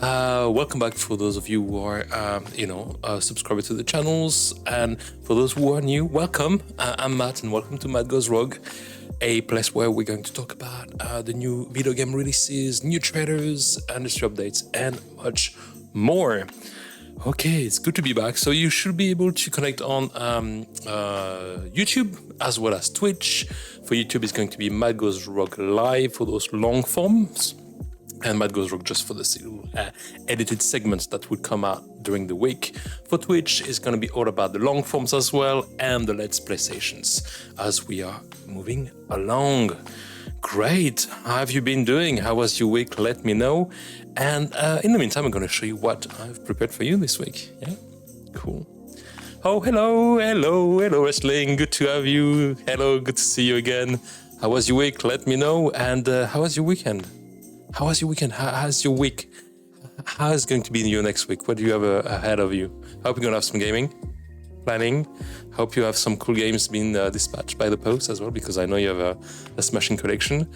Welcome back for those of you who are, subscribers to the channels, and for those who are new, welcome. I'm Matt, and welcome to Matt Goes Rogue, a place where we're going to talk about the new video game releases, new trailers, industry updates, and much more. Okay, it's good to be back. So you should be able to connect on YouTube as well as Twitch. For YouTube, it's going to be MattGoesRogue Live for those long forms, and MattGoesRogue just for the edited segments that would come out during the week. For Twitch, it's going to be all about the long forms as well, and the Let's Play sessions as we are moving along. Great. How have you been doing? How was your week? Let me know. And in the meantime, I'm going to show you what I've prepared for you this week. Yeah, cool. Oh, hello, wrestling. Good to have you. Hello, good to see you again. How was your week? Let me know. And how was your weekend? How was your weekend? How's your week? How is it going to be your next week? What do you have ahead of you? I hope you're going to have some gaming, planning. Hope you have some cool games being dispatched by the post as well, because I know you have a smashing collection.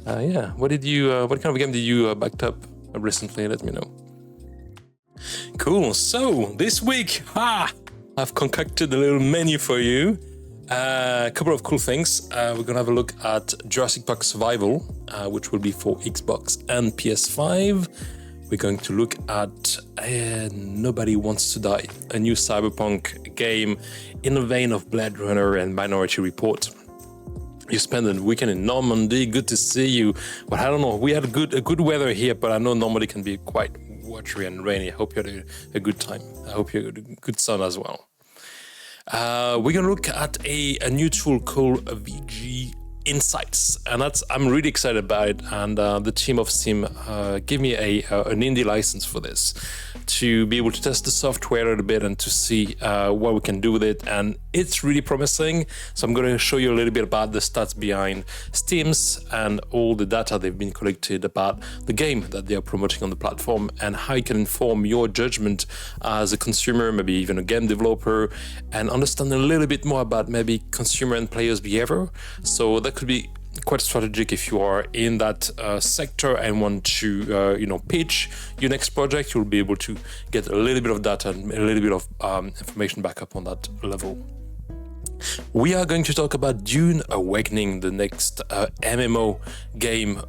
Yeah, what kind of game did you backed up recently? Let me know. Cool. So this week, I've concocted a little menu for you. A couple of cool things. We're gonna have a look at Jurassic Park Suvival, which will be for Xbox and PS5. We're going to look at Nobody Wants to Die, a new cyberpunk game in the vein of Blade Runner and Minority Report. You spent the weekend in Normandy. Good to see you. Well, I don't know. We had a good weather here, but I know Normandy can be quite watery and rainy. I hope you had a good time. I hope you had a good sun as well. We're gonna look at a new tool called VG Insights, and I'm really excited about it. And the team of Steam gave me an indie license for this to be able to test the software a little bit and to see what we can do with it. And it's really promising. So I'm going to show you a little bit about the stats behind Steam's and all the data they've been collected about the game that they are promoting on the platform, and how you can inform your judgment as a consumer, maybe even a game developer, and understand a little bit more about maybe consumer and players' behavior. So that could be quite strategic if you are in that sector and want to pitch your next project. You'll be able to get a little bit of data and a little bit of information back up on that level. We are going to talk about Dune Awakening, the next MMO game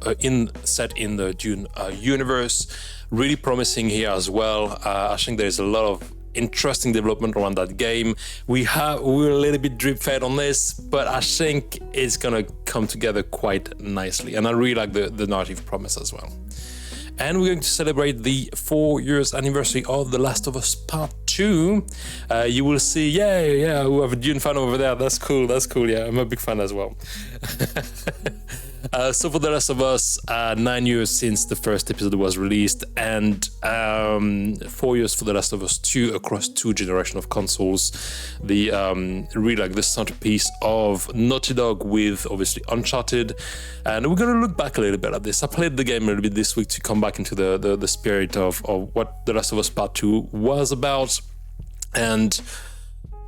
set in the Dune universe. Really promising here as well. I think there's a lot of interesting development around that game. We're a little bit drip fed on this, but I think it's gonna come together quite nicely, and I really like the narrative promise as well. And we're going to celebrate the 4 years anniversary of The Last of Us Part 2. You will see, yeah, we have a Dune fan over there. That's cool. Yeah, I'm a big fan as well. So for The Last of Us, 9 years since the first episode was released, and 4 years for The Last of Us 2 across 2 generations of consoles. Really like the centerpiece of Naughty Dog with obviously Uncharted. And we're going to look back a little bit at this. I played the game a little bit this week to come back into the spirit of what The Last of Us Part 2 was about. And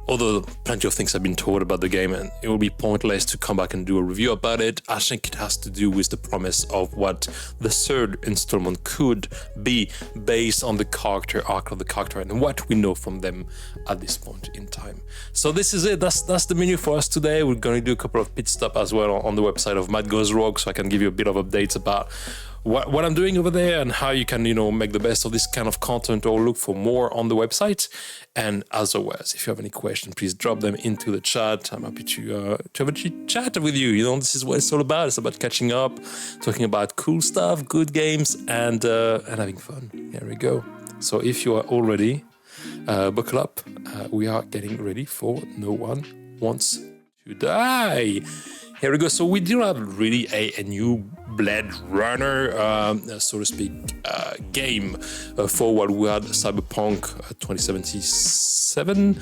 although plenty of things have been told about the game, and it will be pointless to come back and do a review about it, I think it has to do with the promise of what the third installment could be based on the character arc of the character and what we know from them at this point in time. So this is it. That's the menu for us today. We're going to do a couple of pit stops as well on the website of MattGoesRogue, so I can give you a bit of updates about what I'm doing over there and how you can, make the best of this kind of content, or look for more on the website. And as always, if you have any questions, please drop them into the chat. I'm happy to have a chat with you. This is what it's all about. It's about catching up, talking about cool stuff, good games, and having fun. Here we go. So if you are all ready, buckle up. We are getting ready for No One Wants to Die. Here we go. So we do have really a new Blade Runner, so to speak, game for what we had Cyberpunk 2077.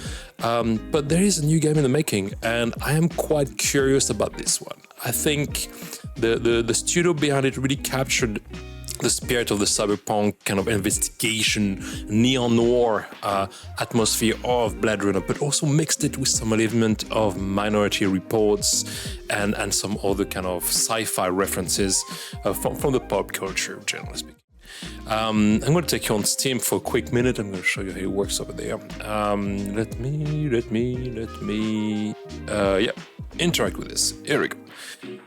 But there is a new game in the making, and I am quite curious about this one. I think the studio behind it really captured the spirit of the cyberpunk kind of investigation, neo-noir atmosphere of Blade Runner, but also mixed it with some element of Minority Reports and some other kind of sci-fi references from the pop culture, generally speaking. I'm going to take you on Steam for a quick minute. I'm going to show you how it works over there. Interact with this. Here we go.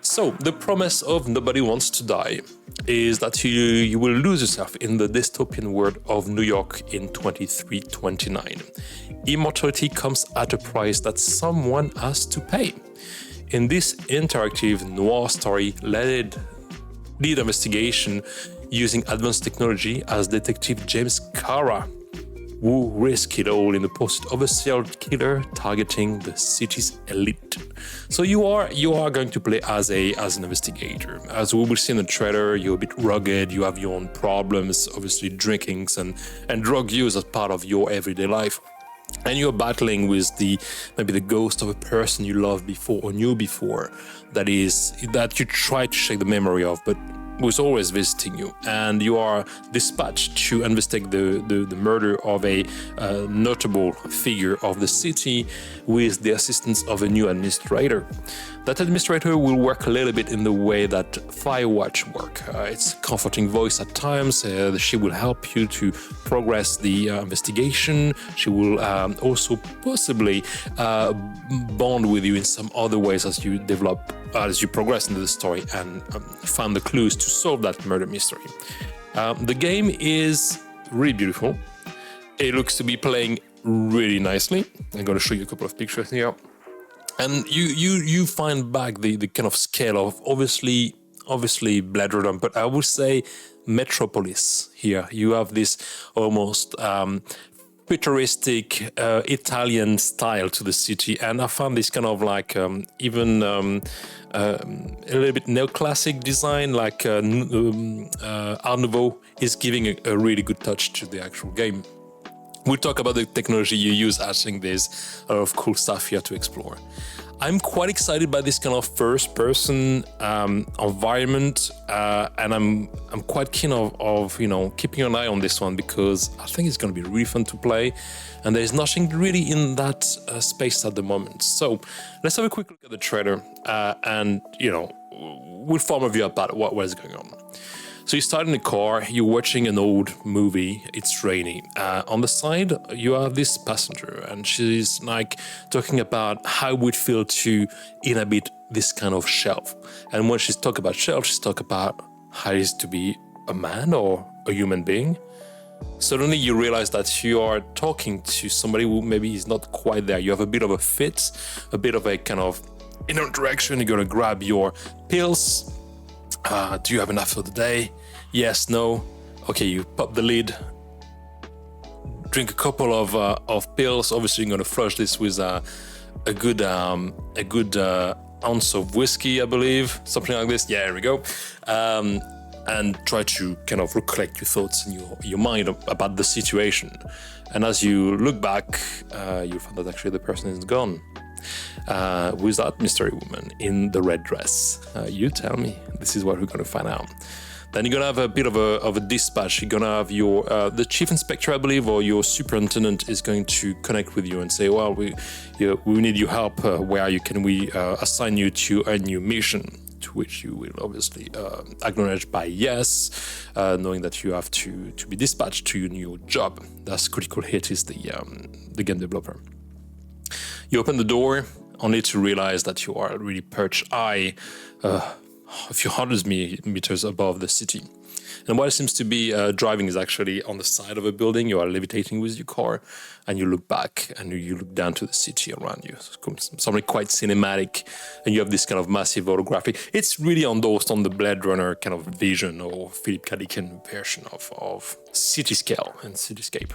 So the promise of Nobody Wants to Die is that you will lose yourself in the dystopian world of New York in 2329. Immortality comes at a price that someone has to pay. In this interactive noir story, lead investigation using advanced technology as Detective James Cara, who risked it all in the pursuit of a serial killer targeting the city's elite. So you are going to play as an investigator. As we will see in the trailer, you're a bit rugged, you have your own problems, obviously drinkings and drug use as part of your everyday life. And you're battling with maybe the ghost of a person you loved before or knew before that you try to shake the memory of, but was always visiting you, and you are dispatched to investigate the murder of a notable figure of the city with the assistance of a new administrator. That administrator will work a little bit in the way that Firewatch work. It's a comforting voice at times. She will help you to progress the investigation. She will also possibly bond with you in some other ways as you progress into the story and find the clues to solve that murder mystery. The game is really beautiful. It looks to be playing really nicely. I'm going to show you a couple of pictures here. And you find back the kind of scale of obviously Blade Runner, but I would say Metropolis here. You have this almost futuristic Italian style to the city, and I found this kind of like a little bit neoclassic design, like Art Nouveau is giving a really good touch to the actual game. We'll talk about the technology you use. I think there's a lot of cool stuff here to explore. I'm quite excited by this kind of first-person environment, and I'm quite keen of keeping an eye on this one because I think it's going to be really fun to play, and there's nothing really in that space at the moment. So let's have a quick look at the trailer, and we'll form a view about what is going on. So you start in a car, you're watching an old movie, it's rainy. On the side, you have this passenger, and she's like talking about how it would feel to inhabit this kind of shelf. And when she's talking about shelf, she's talking about how it is to be a man or a human being. Suddenly you realize that you are talking to somebody who maybe is not quite there. You have a bit of a fit, a bit of a kind of interaction. You're gonna grab your pills. Do you have enough for the day? Yes, no. Okay, you pop the lid, drink a couple of pills. Obviously, you're going to flush this with a good ounce of whiskey, I believe, something like this. Yeah, here we go. And try to kind of recollect your thoughts in your mind about the situation. And as you look back, you find that actually the person is gone. Who's that mystery woman in the red dress? You tell me. This is what we're going to find out. Then you're going to have a bit of a dispatch. You're going to have your the chief inspector, I believe, or your superintendent is going to connect with you and say, well, we need your help. Where are you? Can we assign you to a new mission? To which you will obviously acknowledge by yes, knowing that you have to be dispatched to your new job. That's critical hit is the game developer. You open the door only to realize that you are really perched high, a few hundreds meters above the city. And what it seems to be driving is actually on the side of a building. You are levitating with your car, and you look back and you look down to the city around you. Something quite cinematic, and you have this kind of massive photographic. It's really endorsed on the Blade Runner kind of vision or Philip K. Dick version of city scale and cityscape.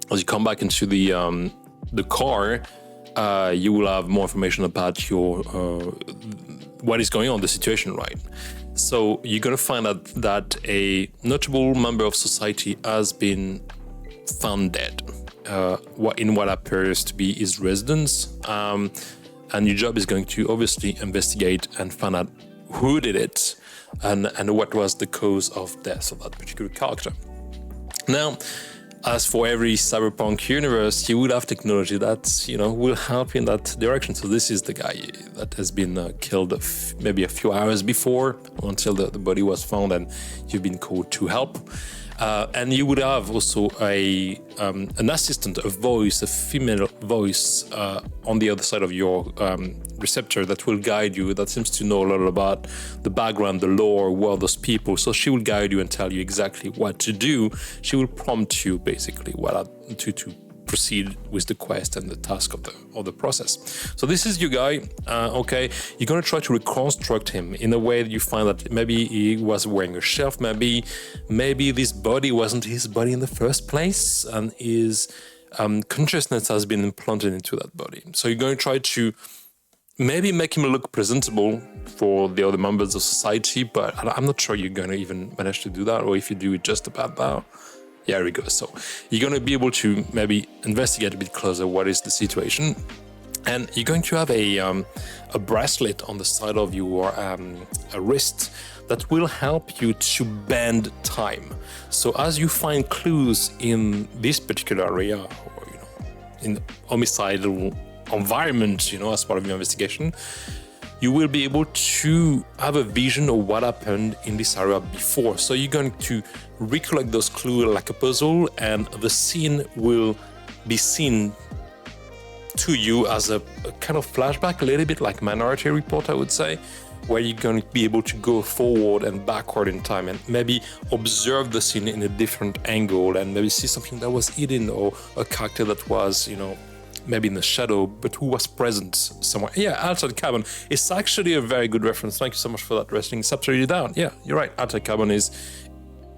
As you come back into the car, you will have more information about your what is going on, the situation, right? So you're going to find out that a notable member of society has been found dead in what appears to be his residence. And your job is going to obviously investigate and find out who did it and what was the cause of death of that particular character. Now, as for every cyberpunk universe, you will have technology that, will help in that direction. So this is the guy that has been killed maybe a few hours before, until the body was found and you've been called to help. And you would have also an assistant, a voice, a female voice on the other side of your receptor that will guide you, that seems to know a lot about the background, the lore, who are those people. So she will guide you and tell you exactly what to do. She will prompt you basically to proceed with the quest and the task of the process. So this is your guy. Okay, you're gonna try to reconstruct him in a way that you find that maybe he was wearing a shelf, maybe this body wasn't his body in the first place, and his consciousness has been implanted into that body. So you're going to try to maybe make him look presentable for the other members of society, but I'm not sure you're going to even manage to do that, or if you do it just about that. Yeah, there we go. So you're going to be able to maybe investigate a bit closer what is the situation. And you're going to have a bracelet on the side of your wrist that will help you to bend time. So as you find clues in this particular area, or in homicidal environment, as part of your investigation, you will be able to have a vision of what happened in this area before. So you're going to recollect those clues like a puzzle, and the scene will be seen to you as a kind of flashback, a little bit like Minority Report, I would say, where you're going to be able to go forward and backward in time and maybe observe the scene in a different angle and maybe see something that was hidden, or a character that was, maybe in the shadow, but who was present somewhere. Yeah, Altered Carbon is actually a very good reference. Thank you so much for that, Wrestling. It's absolutely down. Yeah, you're right. Altered Carbon is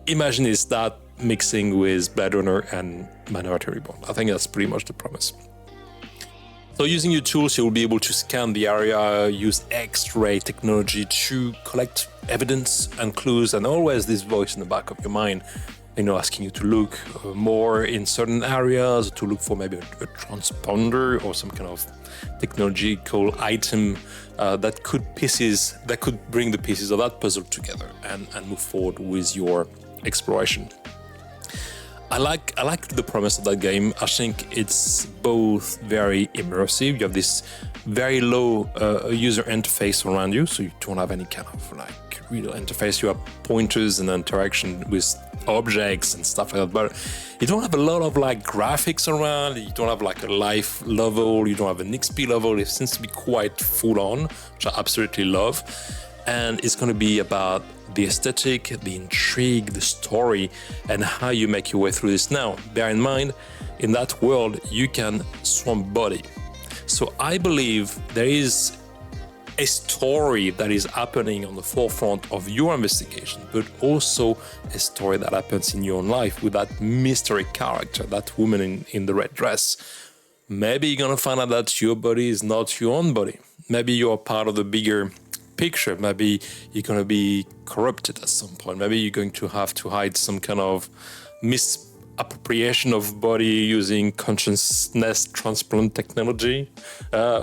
that mixing with Blade Runner and Minority Report. I think that's pretty much the promise. So using your tools, you'll be able to scan the area, use X-ray technology to collect evidence and clues, and always this voice in the back of your mind, asking you to look more in certain areas, to look for maybe a transponder or some kind of technological item that could bring the pieces of that puzzle together and move forward with your exploration. I like the premise of that game. I think it's both very immersive. You have this very low user interface around you, so you don't have any kind of real interface. You have pointers and interaction with objects and stuff like that, but you don't have a lot of graphics around. You don't have a life level. You don't have an XP level. It seems to be quite full on, which I absolutely love. And it's going to be about the aesthetic, the intrigue, the story, and how you make your way through this. Now, bear in mind, in that world, you can swamp body. So I believe there is a story that is happening on the forefront of your investigation, but also a story that happens in your own life with that mystery character, that woman in the red dress. Maybe you're going to find out that your body is not your own body. Maybe you're part of the bigger picture. Maybe you're going to be corrupted at some point. Maybe you're going to have to hide some kind of misappropriation of body using consciousness transplant technology,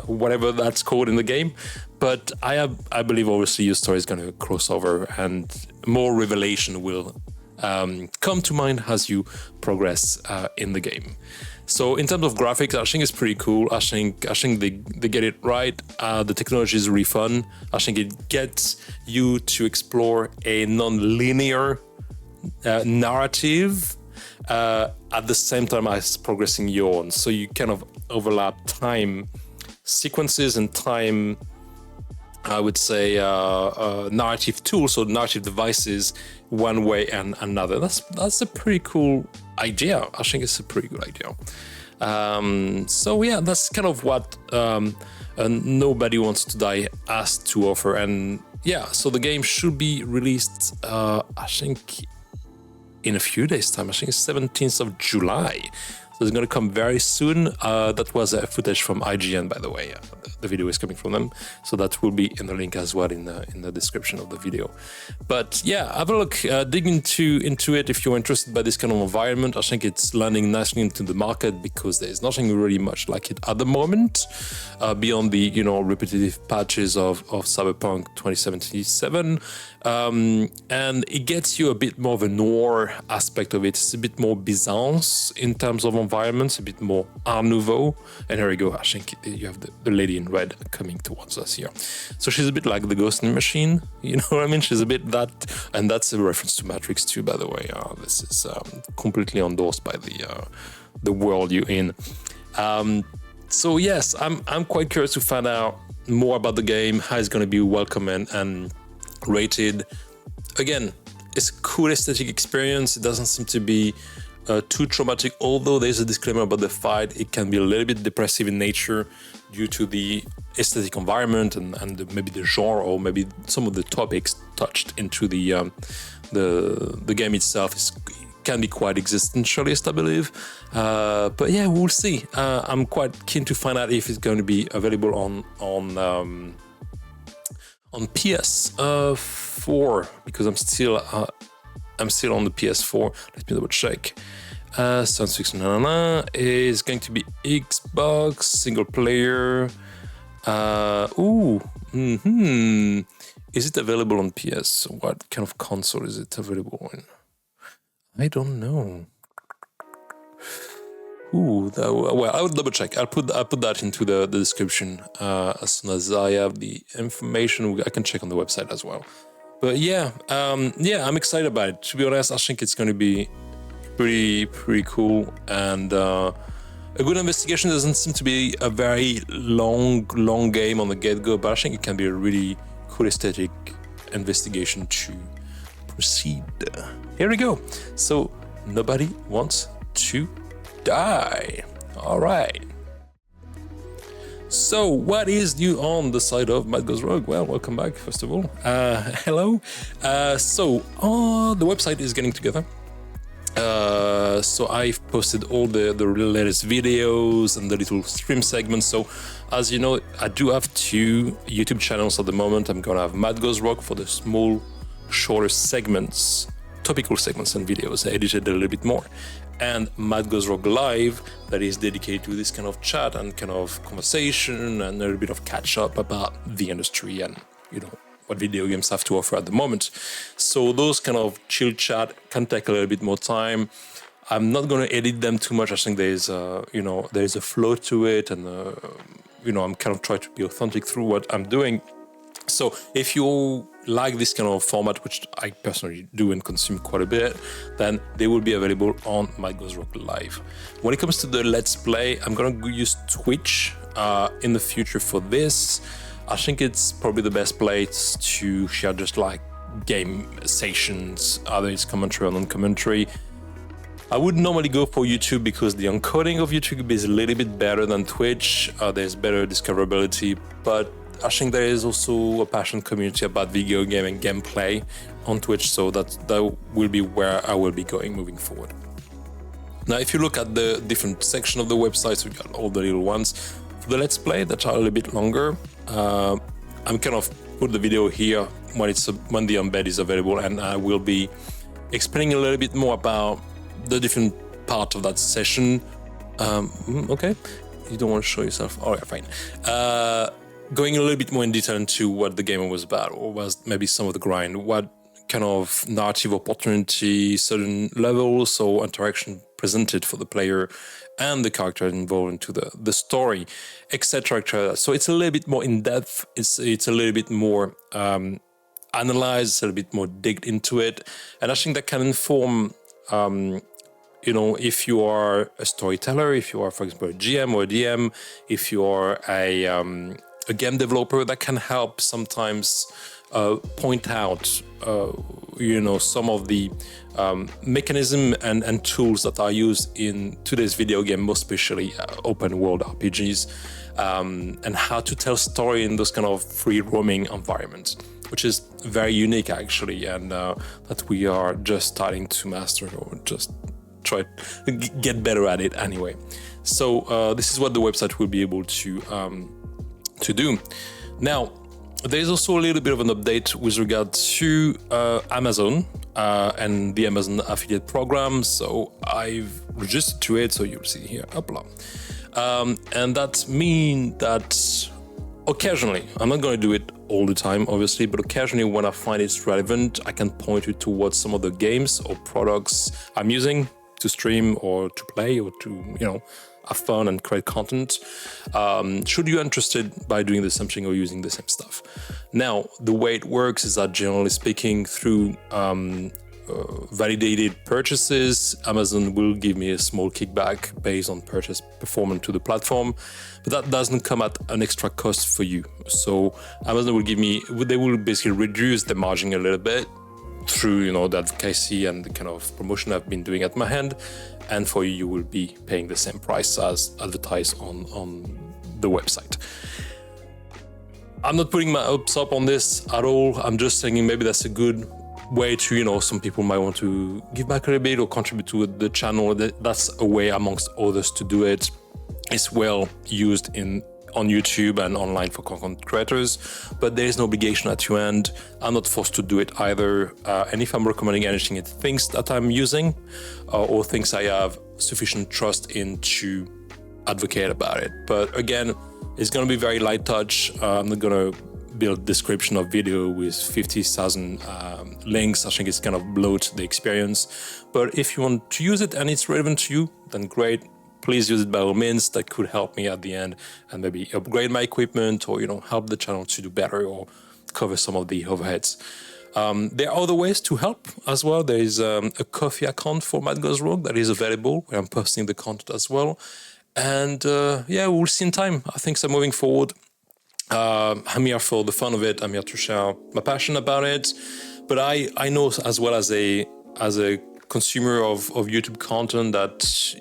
whatever that's called in the game. But I believe obviously your story is going to cross over, and more revelation will come to mind as you progress in the game. So in terms of graphics, I think it's pretty cool. I think they get it right. The technology is really fun. I think it gets you to explore a non-linear narrative at the same time as progressing your own. So you kind of overlap time sequences and time, I would say, narrative tools or narrative devices one way and another. That's a pretty cool idea. I think it's a pretty good idea. So yeah, that's kind of what Nobody Wants to Die has to offer. And yeah, so the game should be released, I think, in a few days' time. I think it's 17th of July. So it's going to come very soon. That was footage from IGN, by the way. The video is coming from them, so that will be in the link as well in the description of the video. But yeah, have a look, dig into it if you're interested by this kind of environment. I think it's landing nicely into the market because there's nothing really much like it at the moment, beyond the repetitive patches of Cyberpunk 2077, and it gets you a bit more of a noir aspect of it. It's a bit more Byzance in terms of environments, a bit more Art Nouveau. And here we go, I think you have the lady in red coming towards us here. So she's a bit like the Ghost in the Machine, you know what I mean? She's a bit that, and that's a reference to Matrix 2, by the way. This is completely endorsed by the world you're in. So yes, I'm quite curious to find out more about the game, how it's going to be welcome and rated. Again, it's a cool aesthetic experience. It doesn't seem to be too traumatic, although there's a disclaimer about the fight. It can be a little bit depressive in nature due to the aesthetic environment and maybe the genre, or maybe some of the topics touched into the game itself can be quite existentialist, I believe. But yeah, we'll see. I'm quite keen to find out if it's going to be available on PS4, because I'm still on the PS4. Let me double check. Sounds 699 is going to be Xbox single player. Is it available on PS? What kind of console is it available in? I don't know. Well, I would double check. I'll put that into the description as soon as I have the information. I can check on the website as well. But yeah, I'm excited about it. To be honest, I think it's going to be pretty cool, and a good investigation. Doesn't seem to be a very long game on the get-go, but I think it can be a really cool aesthetic investigation to proceed. Here we go. So nobody wants to die. All right. So what is new on the side of MattGoesRogue? Well, welcome back, first of all. Hello. So the website is getting together. So I've posted all the latest videos and the little stream segments. So as you know, I do have 2 YouTube channels at the moment. I'm gonna have MattGoesRogue for the small, shorter segments, topical segments and videos, edited a little bit more, and MattGoesRogue Live, that is dedicated to this kind of chat and kind of conversation and a little bit of catch up about the industry and what video games have to offer at the moment. So those kind of chill chat can take a little bit more time. I'm not going to edit them too much. I think there's a flow to it, and I'm kind of trying to be authentic through what I'm doing. So if you like this kind of format, which I personally do and consume quite a bit, then they will be available on MattGoesRogue Live. When it comes to the Let's Play, I'm going to use Twitch in the future for this. I think it's probably the best place to share just like game sessions, either it's commentary or non-commentary. I would normally go for YouTube because the encoding of YouTube is a little bit better than Twitch. There's better discoverability, but I think there is also a passionate community about video game and gameplay on Twitch, so that will be where I will be going moving forward. Now, if you look at the different section of the website, so we got all the little ones. For the Let's Play that are a little bit longer, I'm kind of put the video here when the embed is available, and I will be explaining a little bit more about the different part of that session. Okay, you don't want to show yourself? All right, fine. Going a little bit more in detail into what the game was about, or was maybe some of the grind, what kind of narrative opportunity, certain levels or interaction presented for the player and the character involved into the story, etc., etc. So it's a little bit more in depth. It's a little bit more analyzed, a little bit more digged into it, and I think that can inform. If you are a storyteller, if you are, for example, a GM or a DM, if you are a game developer, that can help sometimes point out, some of the mechanism and tools that are used in today's video game, most especially open world RPGs, and how to tell story in those kind of free roaming environments, which is very unique actually, and that we are just starting to master or just try to get better at it anyway. So this is what the website will be able to do. Now, there's also a little bit of an update with regard to Amazon and the Amazon affiliate program. So I've registered to it, so you'll see here, and that means that occasionally, I'm not going to do it all the time, obviously, but occasionally when I find it's relevant, I can point you towards some of the games or products I'm using to stream or to play or to, have fun and create content. Should you're interested by doing the same thing or using the same stuff. Now, the way it works is that generally speaking, through validated purchases, Amazon will give me a small kickback based on purchase performance to the platform, but that doesn't come at an extra cost for you. So Amazon they will basically reduce the margin a little bit through, the advocacy and the kind of promotion I've been doing at my hand. And for you, you will be paying the same price as advertised on the website. I'm not putting my hopes up on this at all. I'm just saying maybe that's a good way to, some people might want to give back a little bit or contribute to the channel. That's a way amongst others to do it. It's well used on YouTube and online for content creators, but there is no obligation at your end. I'm not forced to do it either. And if I'm recommending anything, it's things that I'm using or things I have sufficient trust in to advocate about it. But again, it's going to be very light touch. I'm not going to build description of video with 50,000 links. I think it's kind of bloat the experience. But if you want to use it and it's relevant to you, then great. Please use it by all means. That could help me at the end and maybe upgrade my equipment or, help the channel to do better or cover some of the overheads. There are other ways to help as well. There is a Ko-fi account for MattGoesRogue that is available where I'm posting the content as well. And we'll see in time. I think so moving forward. I'm here for the fun of it. I'm here to share my passion about it. But I know as well as a consumer of YouTube content that,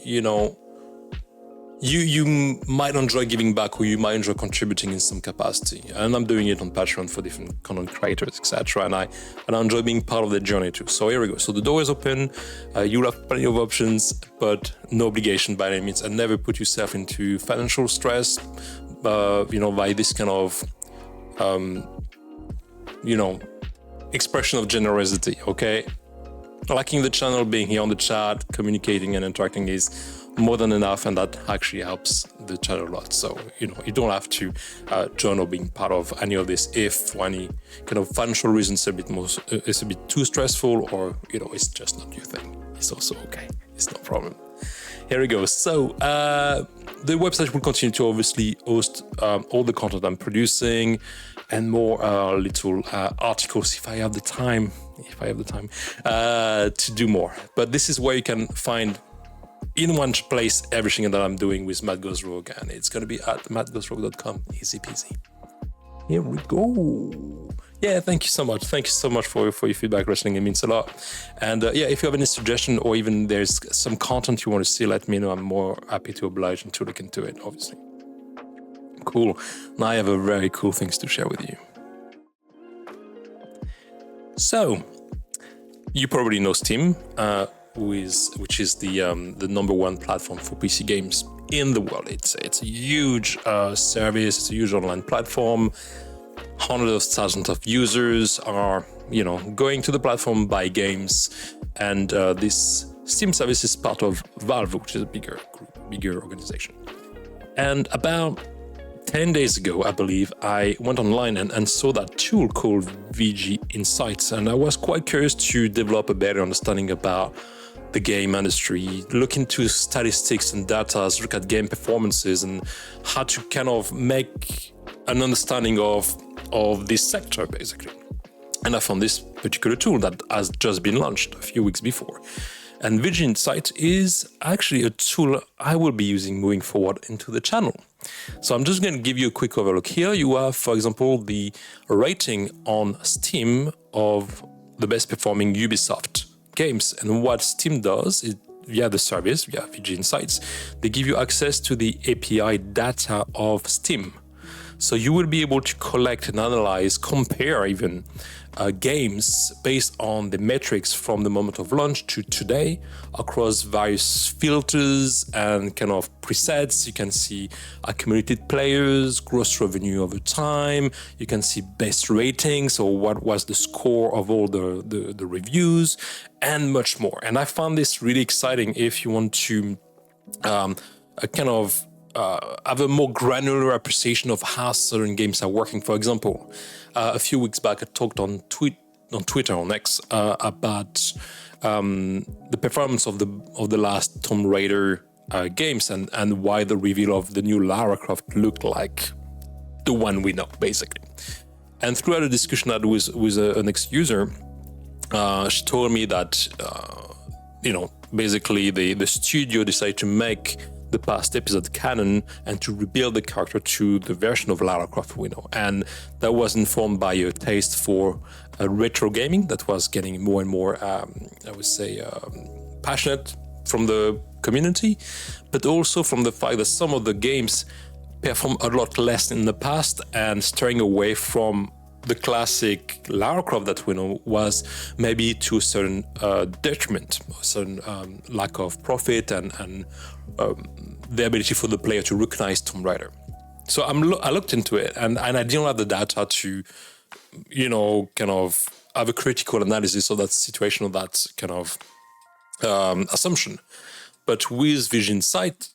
you might enjoy giving back or you might enjoy contributing in some capacity. And I'm doing it on Patreon for different content creators, etc. And I enjoy being part of the journey too. So here we go. So the door is open. You'll have plenty of options, but no obligation by any means. And never put yourself into financial stress, by this kind of, expression of generosity, okay? Liking the channel, being here on the chat, communicating and interacting is more than enough, and that actually helps the channel a lot. So, you don't have to join or being part of any of this if for any kind of financial reasons it's a bit too stressful or, it's just not your thing. It's also okay. It's no problem. Here we go. So the website will continue to obviously host all the content I'm producing and more little articles if I have the time to do more. But this is where you can find in one place everything that I'm doing with MattGoesRogue, and it's going to be at MattGoesRogue.com. Easy peasy. Here we go. Yeah, thank you so much. Thank you so much for your feedback, wrestling. It means a lot. And if you have any suggestion or even there's some content you want to see, let me know. I'm more happy to oblige and to look into it, obviously. Cool. Now I have a very cool things to share with you. So, you probably know Steam, which is the number one platform for PC games in the world. It's a huge service. It's a huge online platform. Hundreds of thousands of users are, going to the platform, buy games, and this Steam service is part of Valve, which is a bigger group, bigger organization. And about 10 days ago, I believe, I went online and saw that tool called VG Insights, and I was quite curious to develop a better understanding about the game industry, look into statistics and data, look at game performances and how to kind of make an understanding of this sector, basically. And I found this particular tool that has just been launched a few weeks before. And VG Insight is actually a tool I will be using moving forward into the channel. So I'm just going to give you a quick overlook. Here you have, for example, the rating on Steam of the best performing Ubisoft games. And what Steam does is, via the service, via VG Insights, they give you access to the API data of Steam. So you will be able to collect and analyze, compare even games based on the metrics from the moment of launch to today across various filters and kind of presets. You can see accumulated players, gross revenue over time. You can see best ratings or what was the score of all the reviews and much more. And I found this really exciting if you want to have a more granular appreciation of how certain games are working. For example, a few weeks back, I talked on Twitter, on X, about the performance of the last Tomb Raider games and why the reveal of the new Lara Croft looked like the one we know, basically. And throughout a discussion I had with an ex-user, she told me that, basically the studio decided to make the past episode canon and to rebuild the character to the version of Lara Croft we know. And that was informed by a taste for retro gaming that was getting more and more, passionate from the community, but also from the fact that some of the games perform a lot less in the past and steering away from the classic Lara Croft that we know was maybe to a certain detriment, a certain lack of profit and the ability for the player to recognize Tomb Raider. So I looked into it and I didn't have the data to, kind of have a critical analysis of that situation, of that kind of assumption. But with Vision Sight,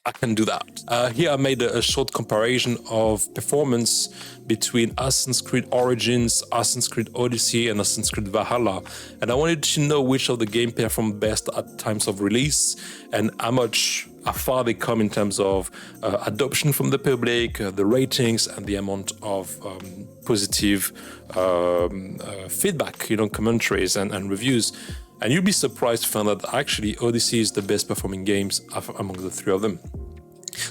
I can do that. Here I made a short comparison of performance between Assassin's Creed Origins, Assassin's Creed Odyssey, and Assassin's Creed Valhalla. And I wanted to know which of the game performed best at times of release and how far they come in terms of adoption from the public, the ratings, and the amount of positive feedback, commentaries and reviews. And you'll be surprised to find that actually Odyssey is the best performing games among the three of them.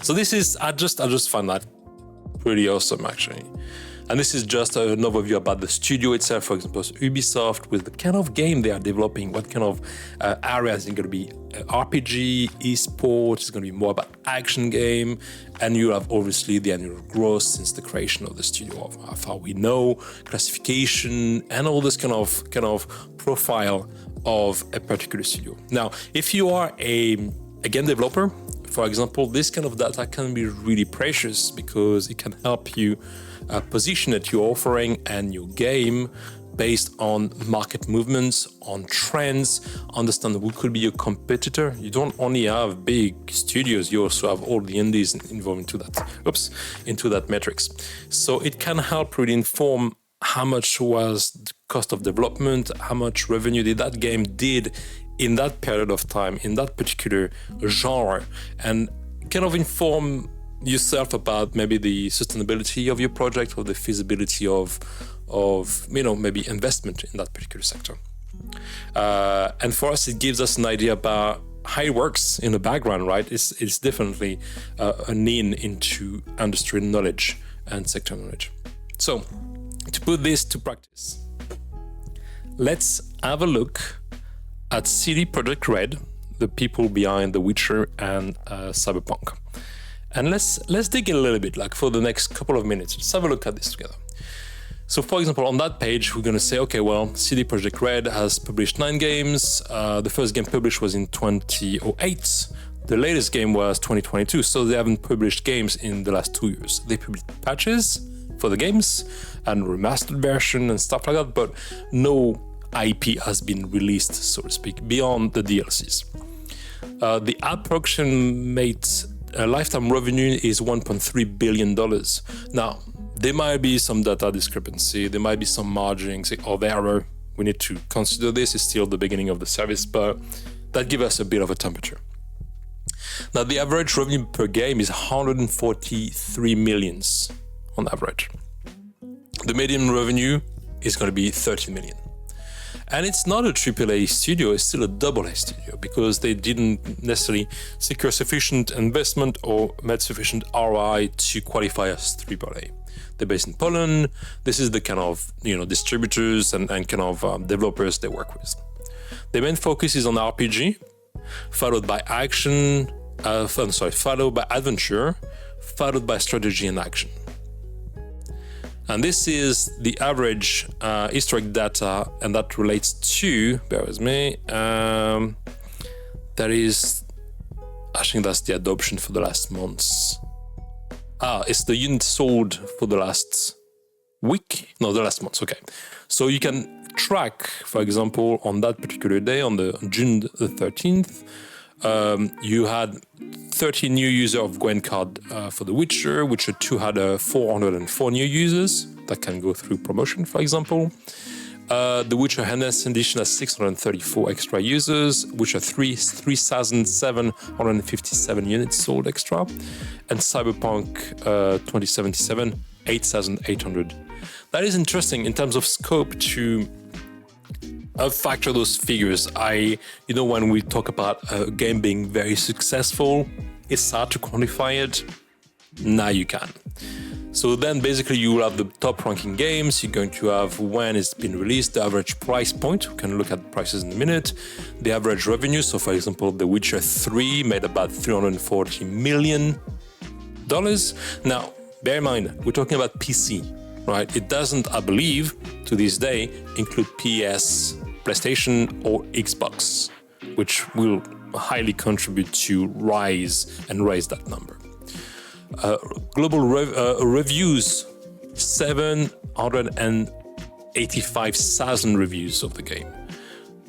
So I just find that pretty awesome, actually. And this is just an overview about the studio itself. For example, Ubisoft, with the kind of game they are developing, what kind of areas is going to be RPG, esports, it's going to be more about action game. And you have obviously the annual growth since the creation of the studio, of how we know, classification, and all this kind of profile of a particular studio. Now, if you are a game developer, for example, this kind of data can be really precious because it can help you position it, your offering and your game based on market movements, on trends, understand who could be your competitor. You don't only have big studios, you also have all the indies involved into that metrics. So it can help really inform how much was the cost of development, how much revenue did that game did in that period of time, in that particular genre, and kind of inform yourself about maybe the sustainability of your project or the feasibility of maybe investment in that particular sector. And for us, it gives us an idea about how it works in the background, right? It's definitely an into industry knowledge and sector knowledge. So, to put this to practice, let's have a look at CD Projekt Red, the people behind The Witcher and Cyberpunk. And let's dig in a little bit, like for the next couple of minutes. Let's have a look at this together. So for example, on that page, we're going to say, okay, well, CD Projekt Red has published 9 games. The first game published was in 2008. The latest game was 2022. So they haven't published games in the last 2 years. They published patches for the games and remastered version and stuff like that, but no IP has been released, so to speak, beyond the DLCs. The approximate lifetime revenue is $1.3 billion. Now, there might be some data discrepancy, there might be some margins of error. We need to consider this. It's still the beginning of the service, but that gives us a bit of a temperature. Now, the average revenue per game is 143 millions on average. The median revenue is going to be 30 million. And it's not a AAA studio, it's still a AA studio because they didn't necessarily secure sufficient investment or made sufficient ROI to qualify as AAA. They're based in Poland. This is the kind of distributors and kind of developers they work with. Their main focus is on RPG, followed by action, followed by adventure, followed by strategy and action. And this is the average historic data, and that relates to, bear with me, that is, I think that's the adoption for the last months. It's the units sold for the last week? No, the last months, okay. So you can track, for example, on that particular day, on June the 13th, you had 30 new users of Gwen card for The Witcher. Witcher 2 had 404 new users that can go through promotion, for example. The Witcher Enhanced Edition has 634 extra users, Witcher 3, 3,757 units sold extra, and Cyberpunk 2077, 8,800. That is interesting in terms of scope to factor those figures. When we talk about a game being very successful, it's hard to quantify it. Now you can. So then basically you will have the top ranking games. You're going to have when it's been released, the average price point. We can look at prices in a minute. The average revenue. So for example, The Witcher 3 made about $340 million. Now, bear in mind, we're talking about PC, right? It doesn't, I believe, to this day, include PS, PlayStation, or Xbox, which will highly contribute to raise that number. Global reviews, 785,000 reviews of the game.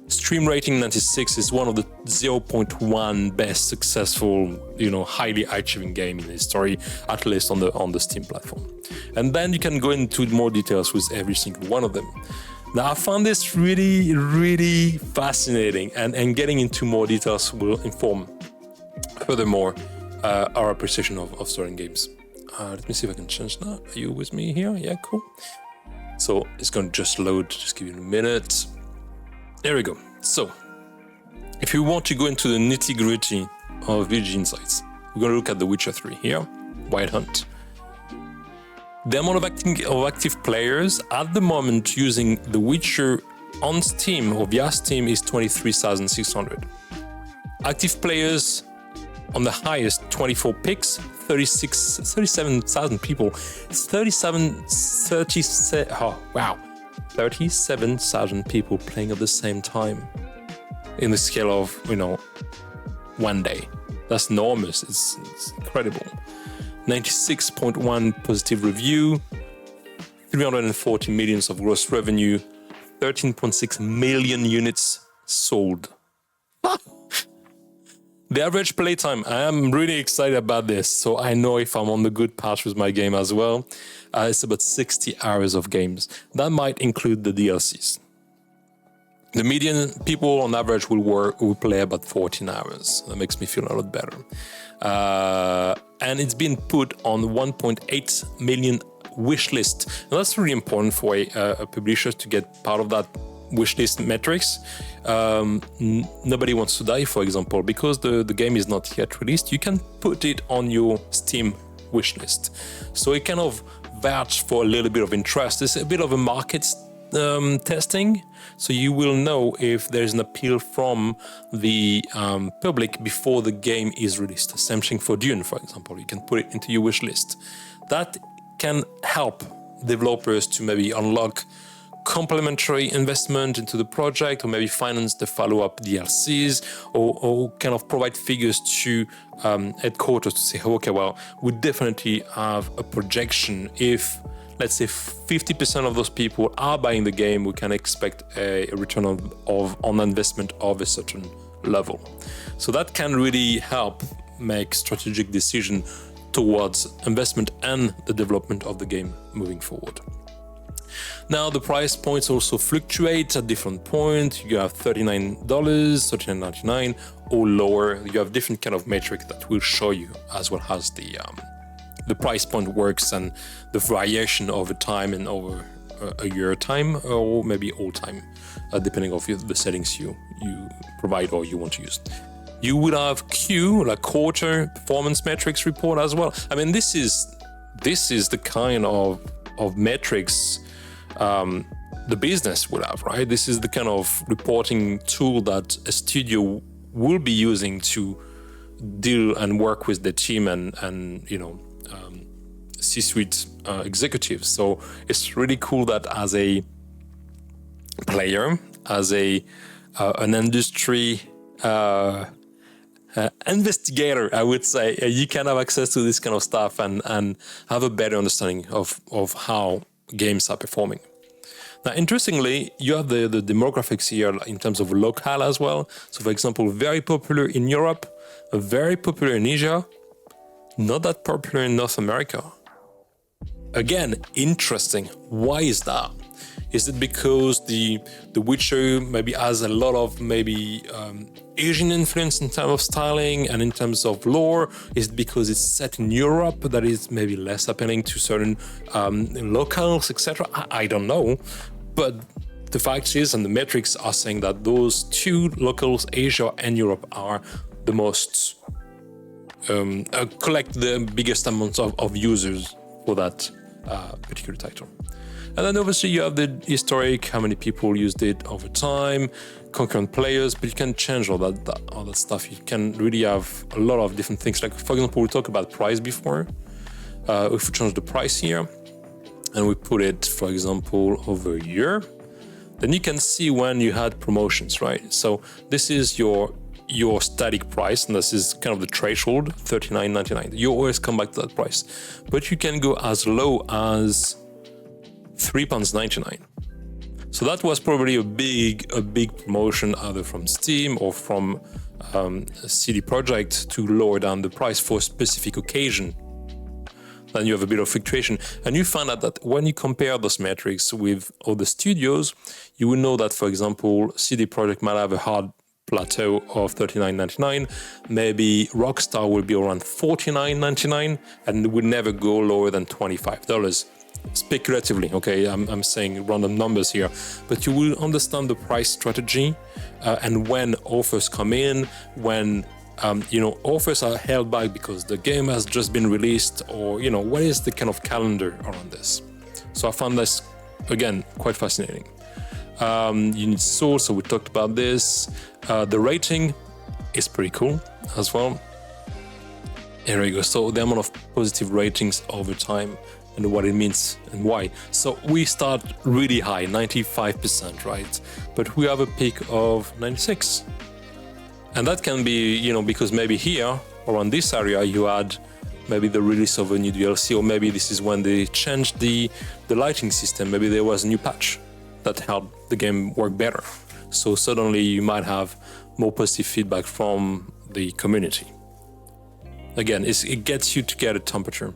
Stream rating 96 is one of the 0.1 best successful, highly achieving game in history, at least on the Steam platform. And then you can go into more details with every single one of them. Now, I found this really, really fascinating, and getting into more details will inform, furthermore, our appreciation of certain games. Let me see if I can change that. Are you with me here? Yeah, cool. So it's going to just load, just give you a minute. There we go. So if you want to go into the nitty-gritty of VG Insights, we're going to look at The Witcher 3 here, Wild Hunt. The amount of active players at the moment using The Witcher on Steam or via Steam is 23,600. Active players on the highest 24 picks, 37,000 people. It's 37,000 people playing at the same time in the scale of, one day. That's enormous. It's incredible. 96.1 positive review, 340 millions of gross revenue, 13.6 million units sold. The average playtime, I am really excited about this, so I know if I'm on the good path with my game as well. It's about 60 hours of games. That might include the DLCs. The median people on average will play about 14 hours. That makes me feel a lot better. And it's been put on 1.8 million wish list. And that's really important for a publisher to get part of that wishlist metrics. Nobody wants to die, for example, because the game is not yet released. You can put it on your Steam wishlist, so it kind of vouch for a little bit of interest. It's a bit of a market testing, so you will know if there's an appeal from the public before the game is released. Same thing for Dune, for example. You can put it into your wishlist. That can help developers to maybe unlock complementary investment into the project, or maybe finance the follow-up DLCs, or kind of provide figures to headquarters to say, okay, well, we definitely have a projection. If, let's say, 50% of those people are buying the game, we can expect a return on investment of a certain level. So that can really help make strategic decision towards investment and the development of the game moving forward. Now, the price points also fluctuate at different points. You have $39, $39.99, or lower. You have different kind of metrics that will show you, as well as the price point works and the variation over time and over a year time, or maybe all time, depending on the settings you provide or you want to use. You will have Q, like quarter performance metrics report as well. I mean, this is the kind of metrics the business will have, right? This is the kind of reporting tool that a studio will be using to deal and work with the team and C-suite executives. So it's really cool that as a player, as an industry investigator, I would say, you can have access to this kind of stuff and have a better understanding of how games are performing. Now, interestingly, you have the demographics here in terms of locale as well. So, for example, very popular in Europe, very popular in Asia, not that popular in North America. Again, interesting. Why is that? Is it because the Witcher maybe has a lot of Asian influence in terms of styling and in terms of lore? Is it because it's set in Europe that is maybe less appealing to certain locals, etc.? I don't know. But the fact is, and the metrics are saying that those two locals, Asia and Europe, are the most collect the biggest amount of users for that particular title. And then obviously you have the historic, how many people used it over time, concurrent players, but you can change all that stuff. You can really have a lot of different things. Like, for example, we talked about price before. If we change the price here and we put it, for example, over a year, then you can see when you had promotions, right? So this is your static price, and this is kind of the threshold, $39.99. You always come back to that price, but you can go as low as £3.99. So that was probably a big promotion either from Steam or from CD Projekt to lower down the price for a specific occasion. Then you have a bit of fluctuation, and you find out that when you compare those metrics with other studios, you will know that, for example, CD Projekt might have a hard plateau of $39.99. Maybe Rockstar will be around $49.99 and will never go lower than $25. Speculatively, okay, I'm saying random numbers here, but you will understand the price strategy and when offers come in, when offers are held back because the game has just been released, or what is the kind of calendar around this. So I found this again quite fascinating. Units sold, so we talked about this. The rating is pretty cool as well. Here we go. So the amount of positive ratings over time and what it means and why. So we start really high, 95%, right? But we have a peak of 96. And that can be, because maybe here, around this area, you had maybe the release of a new DLC, or maybe this is when they changed the lighting system. Maybe there was a new patch that helped the game work better. So suddenly you might have more positive feedback from the community. Again, it gets you to get a temperature.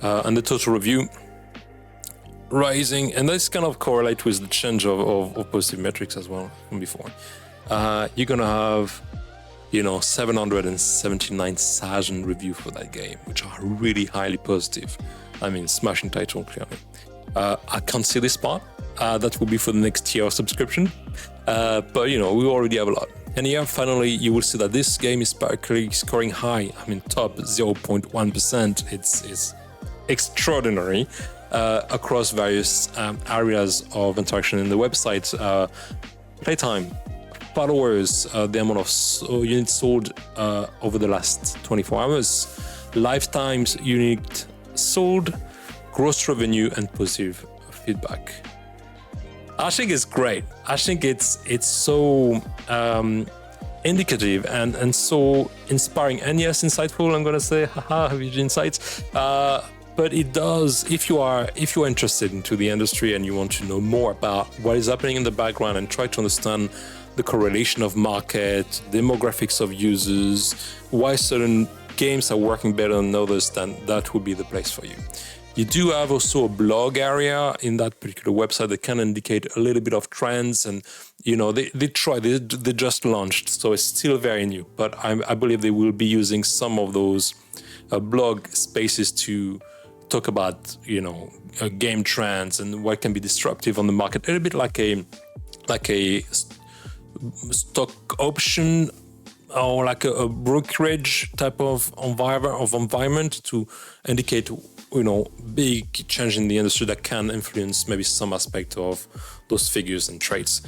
And the total review rising, and this kind of correlate with the change of positive metrics as well from before. You're gonna have 779,000 reviews for that game, which are really highly positive. I mean, smashing title, clearly. I can't see this part. That will be for the next tier of subscription. But we already have a lot. And here, finally, you will see that this game is scoring high. I mean, top 0.1%. It's extraordinary across various areas of interaction in the website. Playtime, followers, the amount of units sold over the last 24 hours, lifetimes units sold, gross revenue, and positive feedback. I think it's great. I think it's so indicative and so inspiring, and yes, insightful. I'm gonna say, haha, huge insights. But it does, if you are interested into the industry and you want to know more about what is happening in the background and try to understand the correlation of market, demographics of users, why certain games are working better than others, then that would be the place for you. You do have also a blog area in that particular website that can indicate a little bit of trends, and they just launched, so it's still very new. But I believe they will be using some of those blog spaces to talk about game trends and what can be disruptive on the market. A little bit like a stock option or like a brokerage type of environment to indicate, big change in the industry that can influence maybe some aspect of those figures and traits.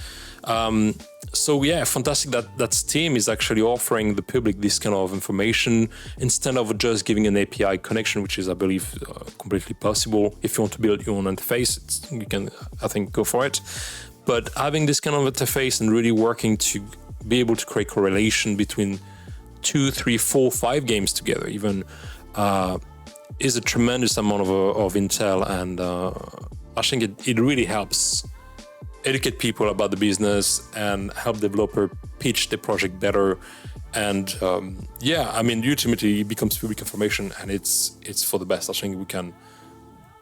So yeah, fantastic that Steam is actually offering the public this kind of information instead of just giving an API connection, which is, I believe, completely possible. If you want to build your own interface, you can, I think, go for it. But having this kind of interface and really working to be able to create correlation between 2, 3, 4, 5 games together, even, is a tremendous amount of intel, and I think it really helps educate people about the business and help developer pitch the project better. And ultimately it becomes public information, and it's for the best. I think we can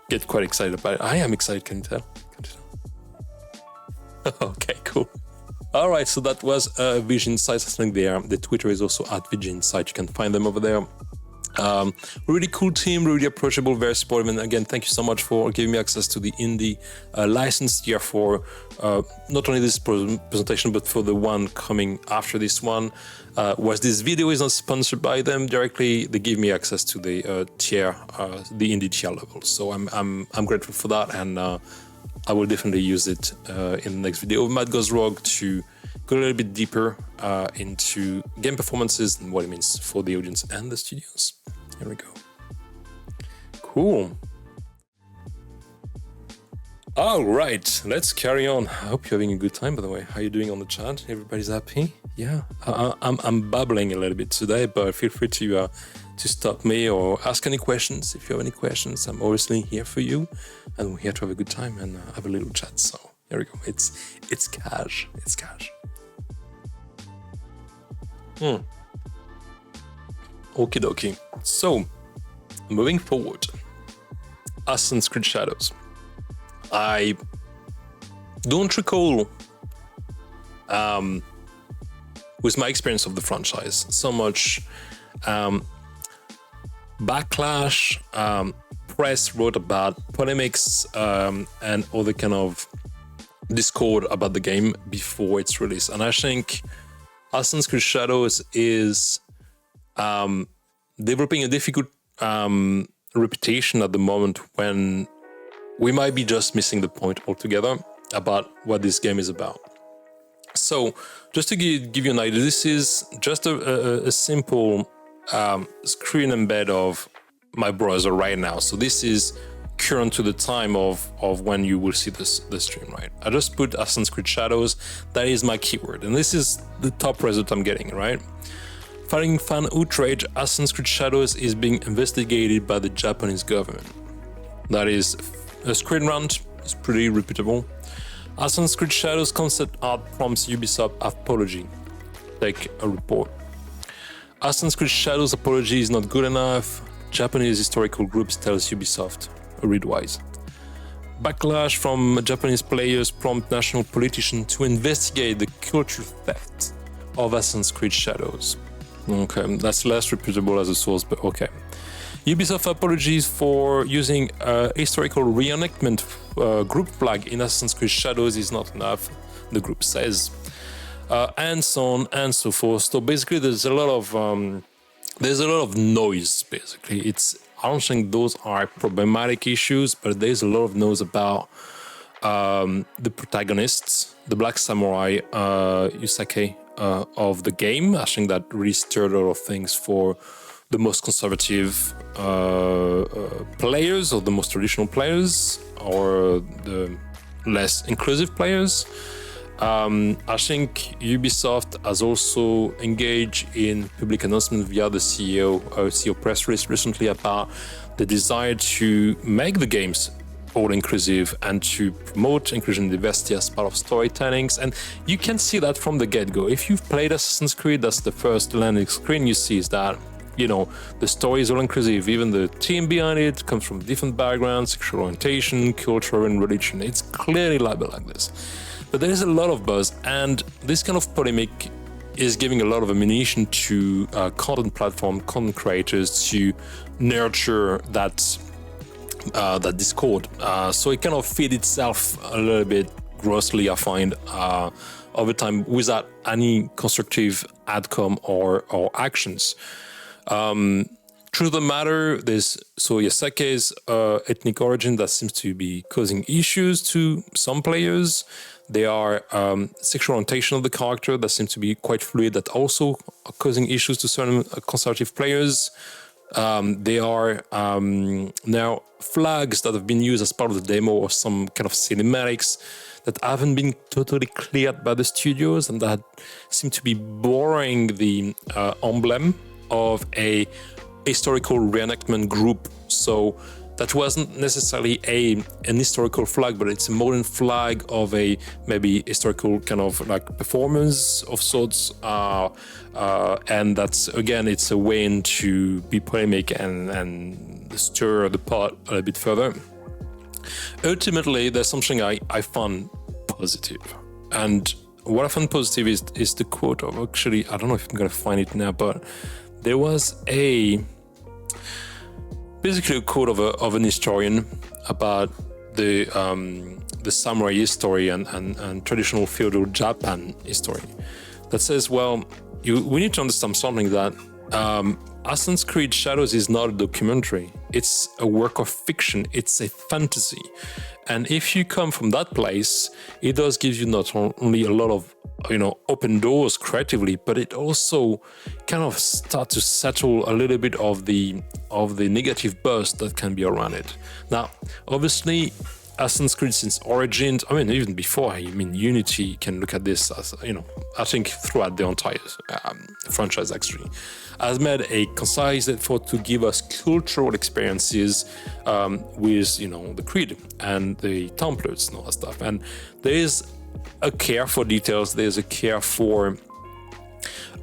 get quite excited about it. I am excited, can you tell? Okay, cool. All right, so that was Vision Insights. I think the Twitter is also at Vision Insights. You can find them over there. Really cool team, really approachable, very supportive. And again, thank you so much for giving me access to the indie license here for not only this presentation, but for the one coming after this one. Whereas this video is not sponsored by them directly, they give me access to the tier, the indie tier level. So I'm grateful for that, and I will definitely use it in the next video of MattGoesRogue to go a little bit deeper into game performances and what it means for the audience and the studios. Here we go. Cool. All right, let's carry on. I hope you're having a good time, by the way. How are you doing on the chat? Everybody's happy? Yeah, I'm babbling a little bit today, but feel free to stop me or ask any questions. If you have any questions, I'm obviously here for you, and we're here to have a good time and have a little chat. So here we go. It's cash. It's cash. Okie dokie. So, moving forward, Assassin's Creed Shadows. I don't recall, with my experience of the franchise, so much backlash, press wrote about polemics, and other kind of discord about the game before its release. And I think Assassin's Creed Shadows is developing a difficult reputation at the moment, when we might be just missing the point altogether about what this game is about. So, just to give you an idea, this is just a simple screen embed of my browser right now. So this is current to the time of when you will see the stream, right? I just put Assassin's Creed Shadows. That is my keyword, and this is the top result I'm getting, right? Following fan outrage, Assassin's Creed Shadows is being investigated by the Japanese government. That is a screen rant. It's pretty reputable. Assassin's Creed Shadows concept art prompts Ubisoft apology. Take a report. Assassin's Creed Shadows apology is not good enough. Japanese historical groups tells Ubisoft. Read wise. Backlash from Japanese players prompt national politicians to investigate the culture theft of Assassin's Creed Shadows. Okay, that's less reputable as a source, but okay. Ubisoft apologies for using a historical reenactment group flag in Assassin's Creed Shadows is not enough, the group says. And so on and so forth. So basically, there's a lot of noise. Basically, I don't think those are problematic issues, but there's a lot of noise about the protagonists, the Black Samurai Yusake of the game. I think that really stirred a lot of things for the most conservative players, or the most traditional players, or the less inclusive players. I think Ubisoft has also engaged in public announcement via the CEO press release recently about the desire to make the games all inclusive and to promote inclusion and diversity as part of storytellings. And you can see that from the get-go. If you've played Assassin's Creed, that's the first landing screen you see, is that, the story is all inclusive. Even the team behind it comes from different backgrounds, sexual orientation, culture, and religion. It's clearly labeled like this. But there is a lot of buzz, and this kind of polemic is giving a lot of ammunition to content creators to nurture that discord. So it kind of feed itself a little bit grossly, I find, over time without any constructive outcome or actions. Truth of the matter, there's Yasake's ethnic origin that seems to be causing issues to some players. There are sexual orientation of the character that seems to be quite fluid, that also are causing issues to certain conservative players. There are now flags that have been used as part of the demo or some kind of cinematics that haven't been totally cleared by the studios and that seem to be borrowing the emblem of a historical reenactment group. So that wasn't necessarily an historical flag, but it's a modern flag of a maybe historical kind of like performance of sorts. And that's, again, it's a way to be polemic and stir the pot a little bit further. Ultimately, there's something I found positive. And what I found positive is the quote of, actually, I don't know if I'm going to find it now, but there was basically a quote of an historian about the samurai history and traditional feudal Japan history that says, well, we need to understand something, that Assassin's Creed Shadows is not a documentary. It's a work of fiction. It's a fantasy. And if you come from that place, it does give you not only a lot of, open doors creatively, but it also kind of start to settle a little bit of the negative buzz that can be around it. Now, obviously, Assassin's Creed since Origins, even before, Unity can look at this as, I think throughout the entire franchise actually, has made a concise effort to give us cultural experiences with, the Creed and the Templars and all that stuff. And there is a care for details, there's a care for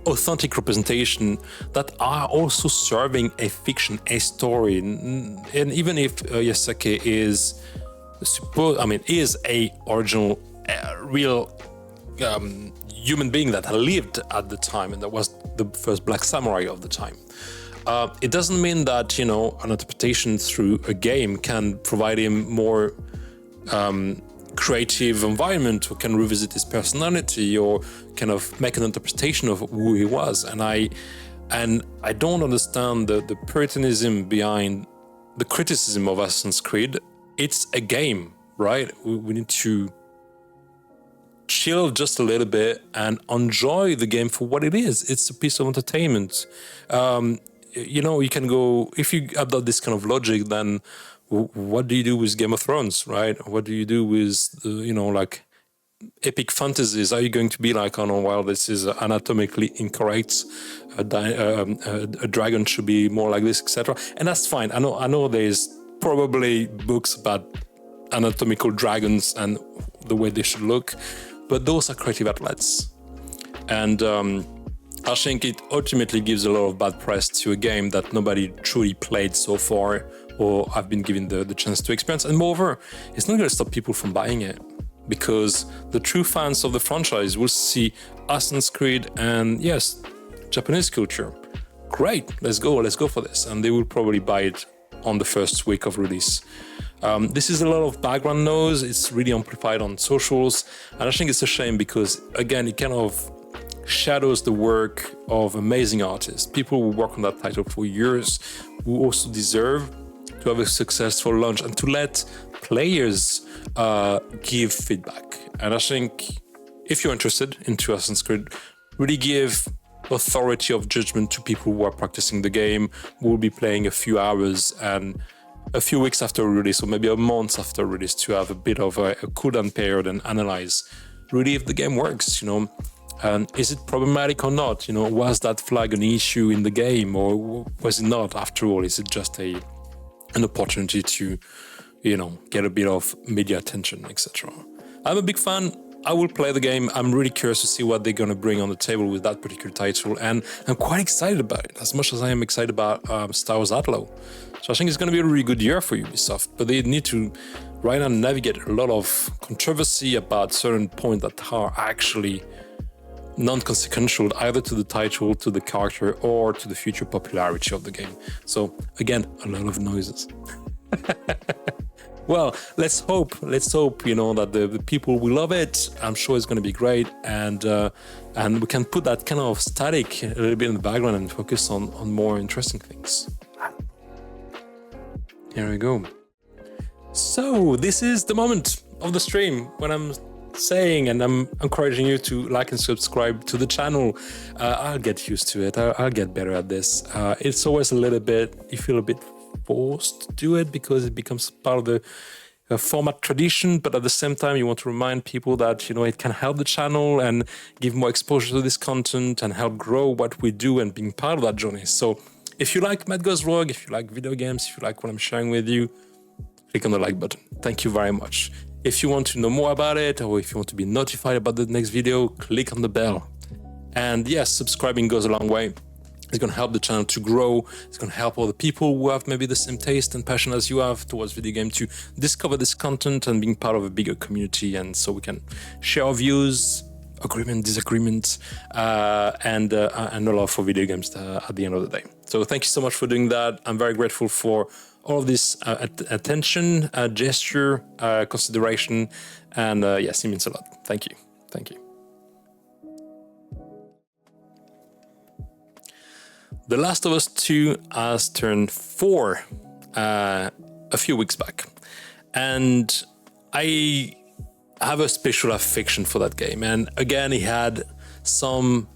authentic representation that are also serving a fiction, a story. And even if Yasake is a original, real human being that lived at the time, and that was the first Black Samurai of the time. It doesn't mean that, an interpretation through a game can provide him more creative environment, or can revisit his personality, or kind of make an interpretation of who he was. And I don't understand the puritanism behind the criticism of Assassin's Creed. It's a game, right? We need to chill just a little bit and enjoy the game for what it is. It's a piece of entertainment. You can go, if you adopt this kind of logic, then what do you do with Game of Thrones, right? What do you do with, like epic fantasies? Are you going to be like, well, this is anatomically incorrect, a dragon should be more like this, etc. And that's fine. I know there's probably books about anatomical dragons and the way they should look, but those are creative outlets. And I think it ultimately gives a lot of bad press to a game that nobody truly played so far, or I've been given the chance to experience. And moreover, it's not going to stop people from buying it, because the true fans of the franchise will see Assassin's Creed and, yes, Japanese culture. Great, let's go for this. And they will probably buy it on the first week of release. This is a lot of background noise. It's really amplified on socials. And I think it's a shame because, again, it kind of shadows the work of amazing artists, people who work on that title for years, who also deserve to have a successful launch and to let players give feedback. And I think if you're interested into Assassin's Creed, really give authority of judgment to people who are practicing the game, who will be playing a few hours and a few weeks after release, or maybe a month after release, to have a bit of a cooldown period and analyze really if the game works, and is it problematic or not? Was that flag an issue in the game, or was it not? After all, is it just an opportunity to, get a bit of media attention, etc. I'm a big fan. I will play the game. I'm really curious to see what they're going to bring on the table with that particular title, and I'm quite excited about it, as much as I am excited about Star Wars LToU. So I think it's going to be a really good year for Ubisoft, but they need to right now navigate a lot of controversy about certain points that are actually non-consequential either to the title, to the character, or to the future popularity of the game. So again, a lot of noises. Well, let's hope, that the people will love it. I'm sure it's going to be great. And we can put that kind of static a little bit in the background and focus on more interesting things. Here we go. So this is the moment of the stream when I'm saying, and I'm encouraging you to like and subscribe to the channel. I'll get used to it. I'll get better at this. It's always a little bit, you feel a bit forced to do it because it becomes part of the format tradition, but at the same time you want to remind people that it can help the channel and give more exposure to this content and help grow what we do and being part of that journey. So if you like MattGoesRogue, if you like video games, if you like what I'm sharing with you, click on the like button. Thank you very much. If you want to know more about it, or if you want to be notified about the next video, click on the bell. And yes, subscribing goes a long way. It's going to help the channel to grow. It's going to help other people who have maybe the same taste and passion as you have towards video games to discover this content and being part of a bigger community. And so we can share our views, agreement, disagreement, and a love for video games at the end of the day. So thank you so much for doing that. I'm very grateful for all of this attention, gesture, consideration, and yes, it means a lot. Thank you. Thank you. The Last of Us 2 has turned 4 a few weeks back, and I have a special affection for that game. And again, it had some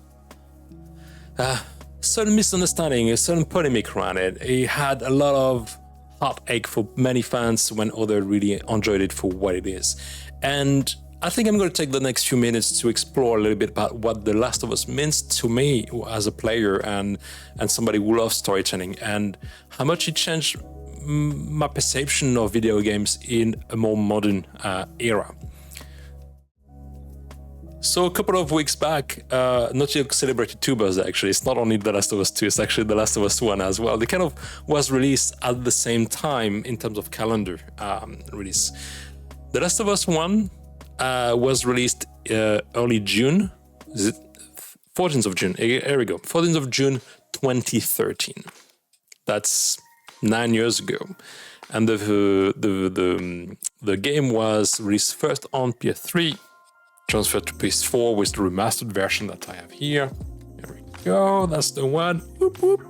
certain misunderstanding, a certain polemic around it. It had a lot of heartache for many fans when others really enjoyed it for what it is. And I think I'm going to take the next few minutes to explore a little bit about what The Last of Us means to me as a player and somebody who loves storytelling, and how much it changed my perception of video games in a more modern era. So a couple of weeks back, Naughty Dog celebrated 2 birthdays actually. It's not only The Last of Us 2, it's actually The Last of Us 1 as well. They kind of was released at the same time in terms of calendar release. The Last of Us 1 was released early June. Is it 14th of June? Here we go. 14th of June 2013. That's 9 years ago. And the game was released first on PS3, transferred to PS4 with the remastered version that I have here. There we go. That's the one. Whoop, whoop.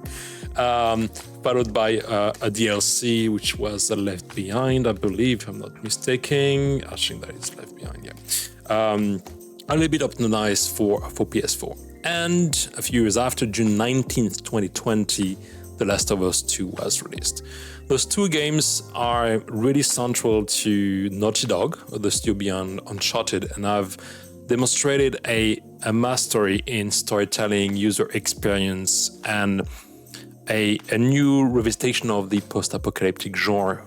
Followed by a DLC, which was Left Behind, I believe, if I'm not mistaken. I think that is Left Behind, yeah. A little bit optimized for PS4. And a few years after, June 19th, 2020, The Last of Us 2 was released. Those 2 games are really central to Naughty Dog, the studio beyond Uncharted, and have demonstrated a mastery in storytelling, user experience, and a new revisitation of the post-apocalyptic genre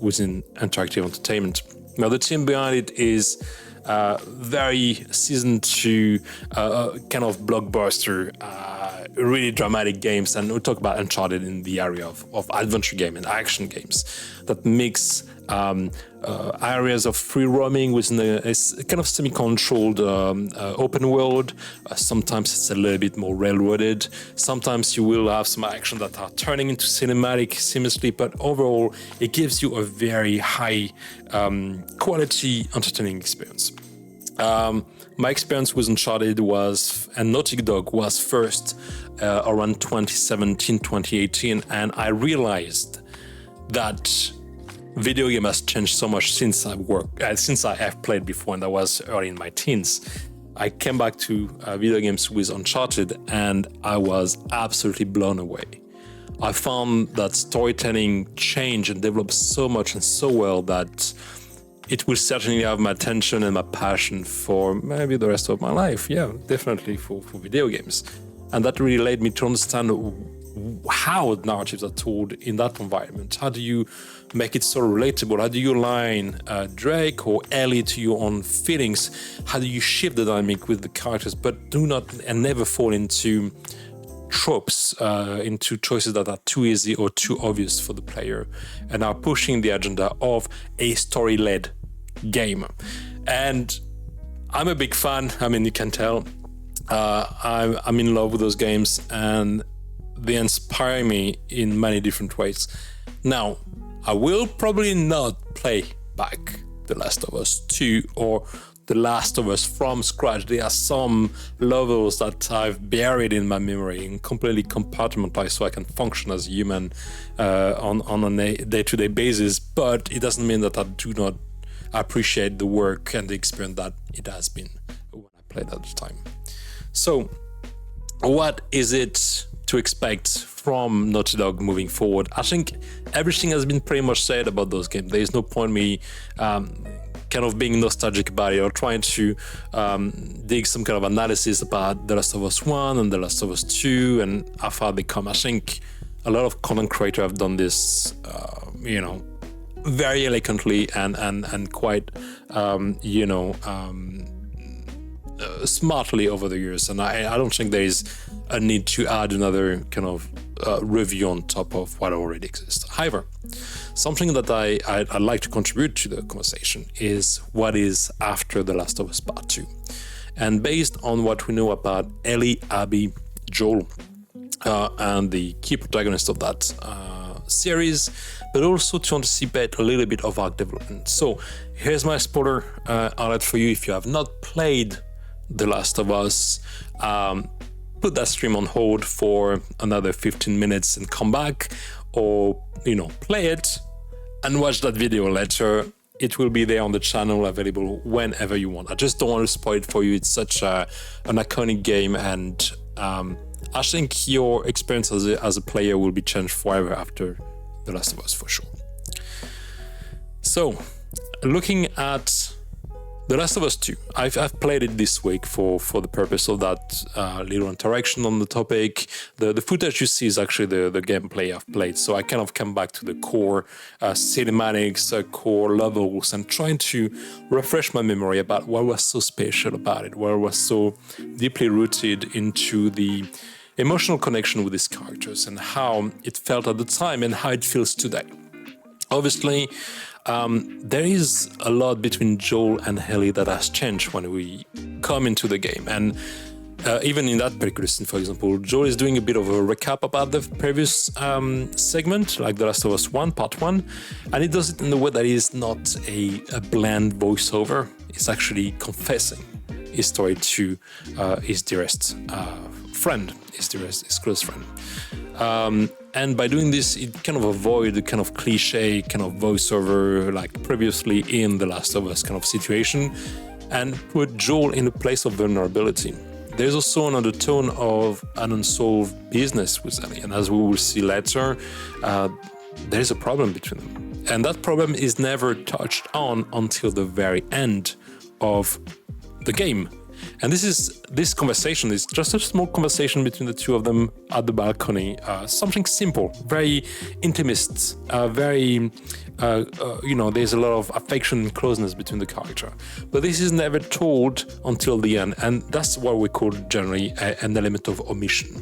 within interactive entertainment. Now, the team behind it is very seasoned to kind of blockbuster, really dramatic games, and we'll talk about Uncharted in the area of adventure game and action games that mix areas of free roaming within a kind of semi-controlled open world. Sometimes it's a little bit more railroaded. Sometimes you will have some action that are turning into cinematic seamlessly, but overall it gives you a very high quality entertaining experience. My experience with Uncharted and Naughty Dog was first around 2017, 2018, and I realized that video game has changed so much since I have played before, and I was early in my teens. I came back to video games with Uncharted, and I was absolutely blown away. I found that storytelling changed and developed so much and so well that it will certainly have my attention and my passion for maybe the rest of my life. Yeah, definitely for video games. And that really led me to understand how narratives are told in that environment. How do you make it so relatable? How do you align Drake or Ellie to your own feelings? How do you shift the dynamic with the characters, but do not and never fall into tropes, into choices that are too easy or too obvious for the player and are pushing the agenda of a story-led game? And I'm a big fan. I mean, you can tell. I'm in love with those games, and they inspire me in many different ways. Now, I will probably not play back The Last of Us 2 or The Last of Us from scratch. There are some levels that I've buried in my memory and completely compartmentalized so I can function as a human on a day-to-day basis. But it doesn't mean that I do not appreciate the work and the experience that it has been when I played at the time. So, what is it to expect from Naughty Dog moving forward? I think everything has been pretty much said about those games. There is no point me kind of being nostalgic about it or trying to dig some kind of analysis about The Last of Us 1 and The Last of Us 2 and how far they come. I think a lot of content creators have done this, very elegantly and quite, smartly over the years. And I don't think there is a need to add another kind of review on top of what already exists. However, something that I'd like to contribute to the conversation is what is after The Last of Us Part 2. And based on what we know about Ellie, Abby, Joel, and the key protagonists of that series, but also to anticipate a little bit of arc development. So here's my spoiler alert for you. If you have not played The Last of Us, put that stream on hold for another 15 minutes and come back, or play it and watch that video later. It will be there on the channel, available whenever you want. I just don't want to spoil it for you. It's such an iconic game, and I think your experience as a player will be changed forever after The Last of Us, for sure. So, looking at The Last of Us 2, I've played it this week for the purpose of that little interaction on the topic. The footage you see is actually the gameplay I've played, so I kind of come back to the core cinematics, core levels, and trying to refresh my memory about what was so special about it, what was so deeply rooted into the emotional connection with these characters and how it felt at the time and how it feels today. Obviously, there is a lot between Joel and Ellie that has changed when we come into the game. And even in that particular scene, for example, Joel is doing a bit of a recap about the previous segment, like The Last of Us 1, Part 1. And he does it in a way that is not a bland voiceover. It's actually confessing his story to his dearest friend, his close friend. And by doing this, it kind of avoid the kind of cliche kind of voiceover like previously in The Last of Us kind of situation, and put Joel in a place of vulnerability. There's also an undertone of an unsolved business with Ellie, and as we will see later, there's a problem between them. And that problem is never touched on until the very end of the game. And this conversation is just a small conversation between the two of them at the balcony. Something simple, very intimate, very, there's a lot of affection and closeness between the character. But this is never told until the end. And that's what we call generally an element of omission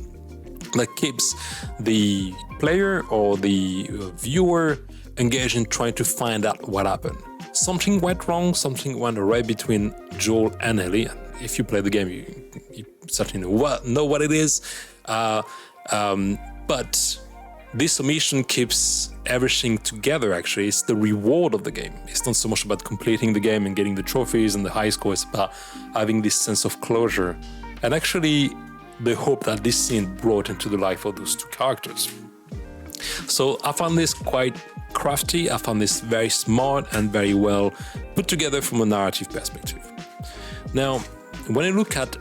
that keeps the player or the viewer engaged in trying to find out what happened. Something went wrong, something went awry between Joel and Ellie. If you play the game, you certainly know what it is. But this omission keeps everything together, actually. It's the reward of the game. It's not so much about completing the game and getting the trophies and the high score. It's about having this sense of closure. And actually, the hope that this scene brought into the life of those two characters. So I found this quite crafty. I found this very smart and very well put together from a narrative perspective. Now, when you look at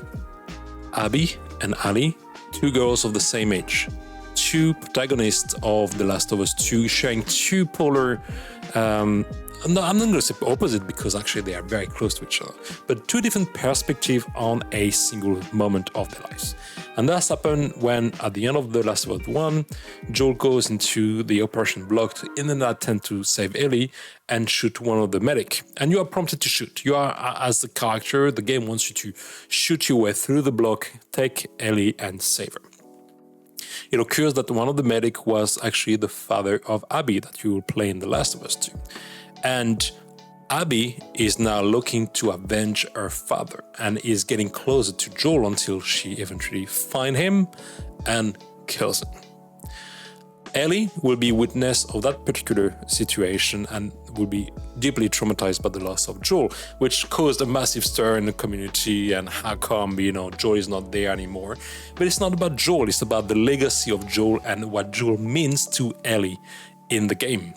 Abby and Ellie, two girls of the same age, two protagonists of The Last of Us 2, sharing two polar, no, I'm not going to say opposite because actually they are very close to each other, but two different perspectives on a single moment of their lives. And that's happened when, at the end of The Last of Us 1, Joel goes into the operation block in an attempt to save Ellie and shoot one of the medic. And you are prompted to shoot. You are, as the character, the game wants you to shoot your way through the block, take Ellie and save her. It occurs that one of the medic was actually the father of Abby that you will play in The Last of Us 2. And Abby is now looking to avenge her father and is getting closer to Joel until she eventually finds him and kills him. Ellie will be witness of that particular situation and will be deeply traumatized by the loss of Joel, which caused a massive stir in the community and how come, Joel is not there anymore. But it's not about Joel, it's about the legacy of Joel and what Joel means to Ellie in the game.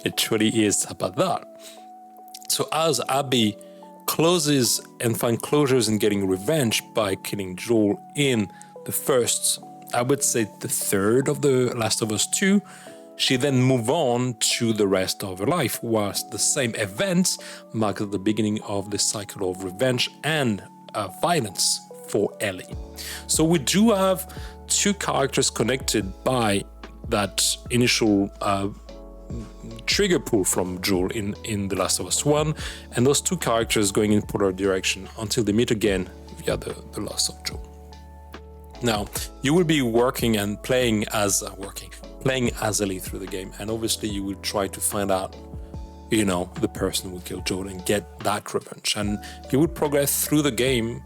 It truly is about that. So as Abby closes and finds closures in getting revenge by killing Joel in the first, I would say the third of The Last of Us 2, she then moves on to the rest of her life, whilst the same events mark the beginning of the cycle of revenge and violence for Ellie. So we do have two characters connected by that initial trigger pull from Joel in The Last of Us 1, and those two characters going in polar direction until they meet again via the loss of Joel. Now, you will be working and playing as Ellie through the game, and obviously you will try to find out, the person who killed Joel and get that revenge. And you will progress through the game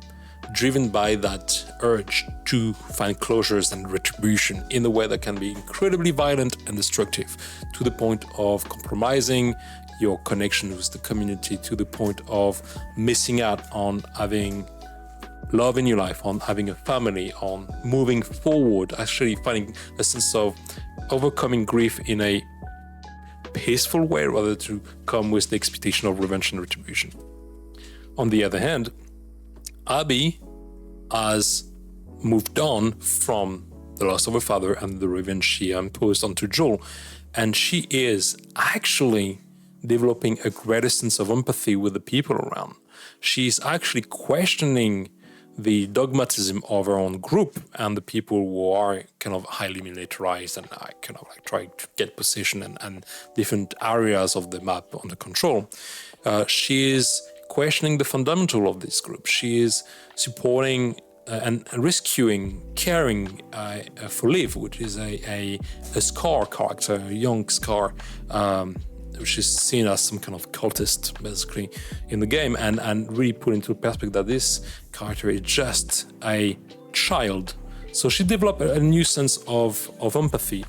driven by that urge to find closures and retribution in a way that can be incredibly violent and destructive, to the point of compromising your connection with the community, to the point of missing out on having love in your life, on having a family, on moving forward, actually finding a sense of overcoming grief in a peaceful way rather to come with the expectation of revenge and retribution. On the other hand, Abby has moved on from the loss of her father and the revenge she imposed onto Joel, and she is actually developing a greater sense of empathy with the people around. She's actually questioning the dogmatism of her own group and the people who are kind of highly militarized and kind of like trying to get position and different areas of the map under control. She is questioning the fundamental of this group. She is supporting and rescuing, caring for Liv, which is a Scar character, a young Scar, which is seen as some kind of cultist, basically, in the game, and really put into perspective that this character is just a child. So she developed a new sense of empathy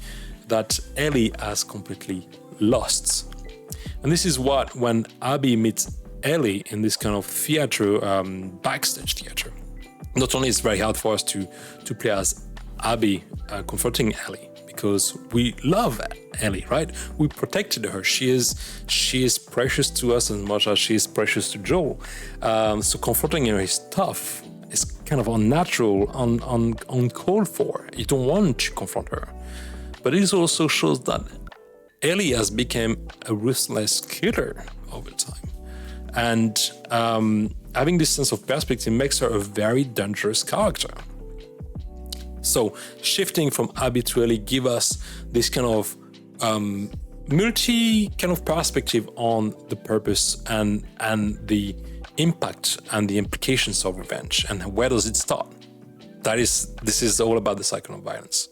that Ellie has completely lost. And this is what, when Abby meets Ellie in this kind of theater, backstage theater, not only is it very hard for us to play as Abby confronting Ellie, because we love Ellie, right? We protected her. She is precious to us as much as she is precious to Joel. So confronting her is tough. It's kind of unnatural, uncalled for. You don't want to confront her. But it also shows that Ellie has become a ruthless killer over time. And having this sense of perspective makes her a very dangerous character. So shifting from Abby to Ellie give us this kind of multi kind of perspective on the purpose and the impact and the implications of revenge, and where does it start. This is all about the cycle of violence.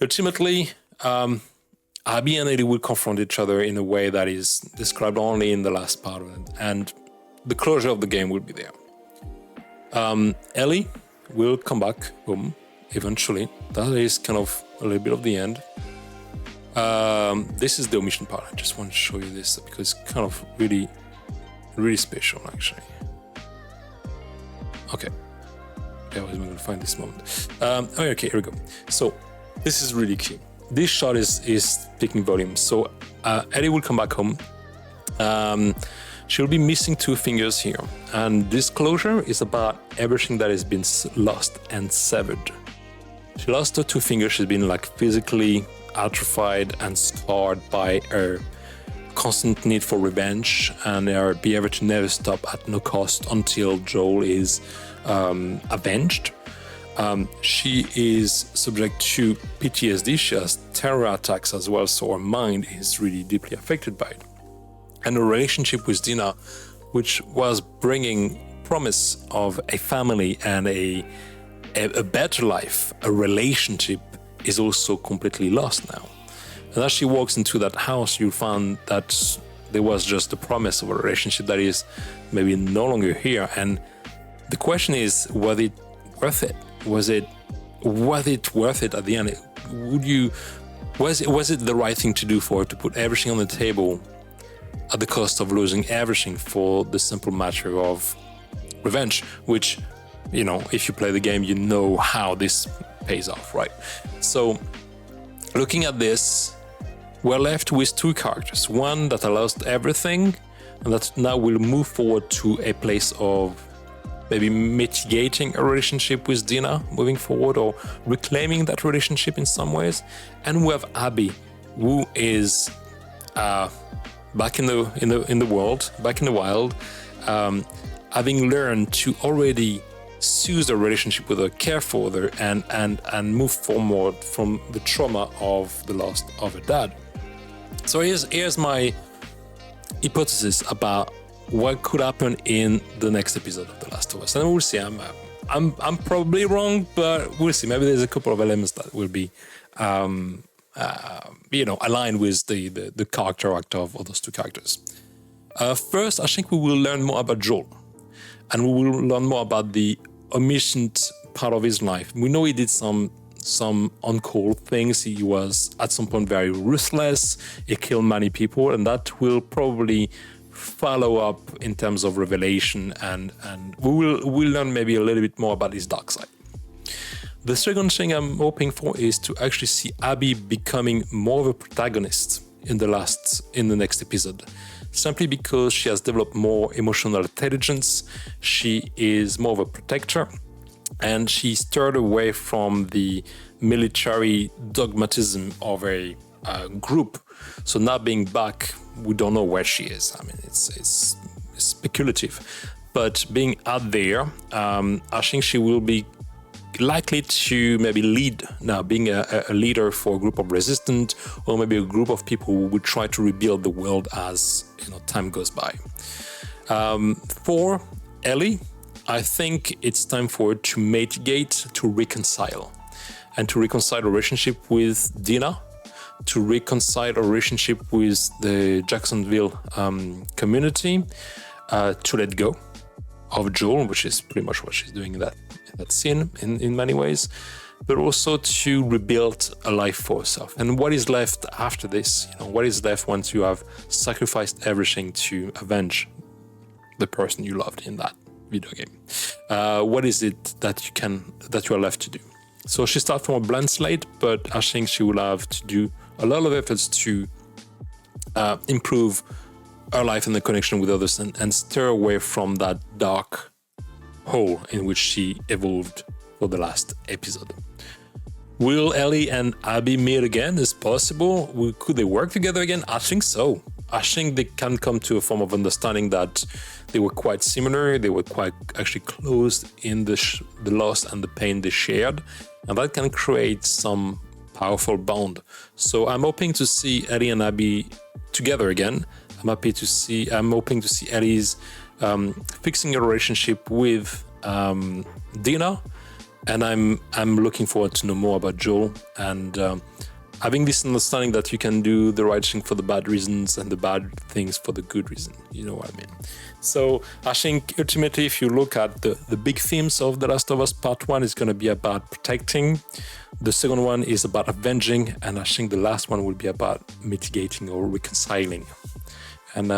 Ultimately, Abby and Ellie will confront each other in a way that is described only in the last part of it, and the closure of the game will be there. Ellie will come back home eventually. That is kind of a little bit of the end. This is the omission part. I just want to show you this because it's kind of really, really special, actually. Okay. I was going to find this moment. Okay, here we go. So this is really key. This shot is speaking volumes. So Ellie will come back home. She'll be missing 2 fingers here. And this closure is about everything that has been lost and severed. She lost her 2 fingers. She's been like physically atrophied and scarred by her constant need for revenge and her behavior to never stop at no cost until Joel is avenged. She is subject to PTSD. She has terror attacks as well, so her mind is really deeply affected by it. And her relationship with Dina, which was bringing promise of a family and a better life, a relationship, is also completely lost now. And as she walks into that house, you'll find that there was just the promise of a relationship that is maybe no longer here. And the question is, was it worth it? Was it worth it at the end? Would you was it the right thing to do for her to put everything on the table at the cost of losing everything for the simple matter of revenge, which, you know, if you play the game, you know how this pays off, right? So looking at this, we're left with two characters, one that lost everything and that now will move forward to a place of maybe mitigating a relationship with Dina moving forward, or reclaiming that relationship in some ways. And we have Abby, who is back in the world, back in the wild, having learned to already soothe the relationship with her, care for her, and move forward from the trauma of the loss of her dad. So here's my hypothesis about what could happen in the next episode of The Last of Us, and we'll see. I'm probably wrong, but we'll see. Maybe there's a couple of elements that will be, aligned with the character arc of those two characters. First, I think we will learn more about Joel, and we will learn more about the omniscient part of his life. We know he did some on-call things. He was at some point very ruthless. He killed many people, and that will probably follow up in terms of revelation, and we'll learn maybe a little bit more about his dark side. The second thing I'm hoping for is to actually see Abby becoming more of a protagonist in the next episode, simply because she has developed more emotional intelligence. She is more of a protector, and she stirred away from the military dogmatism of a group. So now being back, we don't know where she is. I mean, it's speculative, but being out there, I think she will be likely to maybe lead now, being a leader for a group of resistant, or maybe a group of people who would try to rebuild the world as time goes by. For Ellie, I think it's time for her to mitigate, to reconcile a relationship with Dina, to reconcile a relationship with the Jacksonville community, to let go of Joel, which is pretty much what she's doing in that scene in many ways, but also to rebuild a life for herself. And what is left after this? What is left once you have sacrificed everything to avenge the person you loved in that video game? What is it that you are left to do? So she starts from a blank slate, but I think she will have to do a lot of efforts to improve her life and the connection with others, and stir away from that dark hole in which she evolved for the last episode. Will Ellie and Abby meet again? Is possible? Could they work together again? I think so. I think they can come to a form of understanding that they were quite similar. They were quite actually close in the loss and the pain they shared, and that can create some powerful bond. So I'm hoping to see Ellie and Abby together again. I'm hoping to see Ellie's fixing a relationship with Dina, and I'm looking forward to know more about Joel, and having this understanding that you can do the right thing for the bad reasons and the bad things for the good reason. You know what I mean? So I think ultimately, if you look at the big themes of The Last of Us, part 1 is going to be about protecting. The second one is about avenging. And I think the last one will be about mitigating or reconciling. And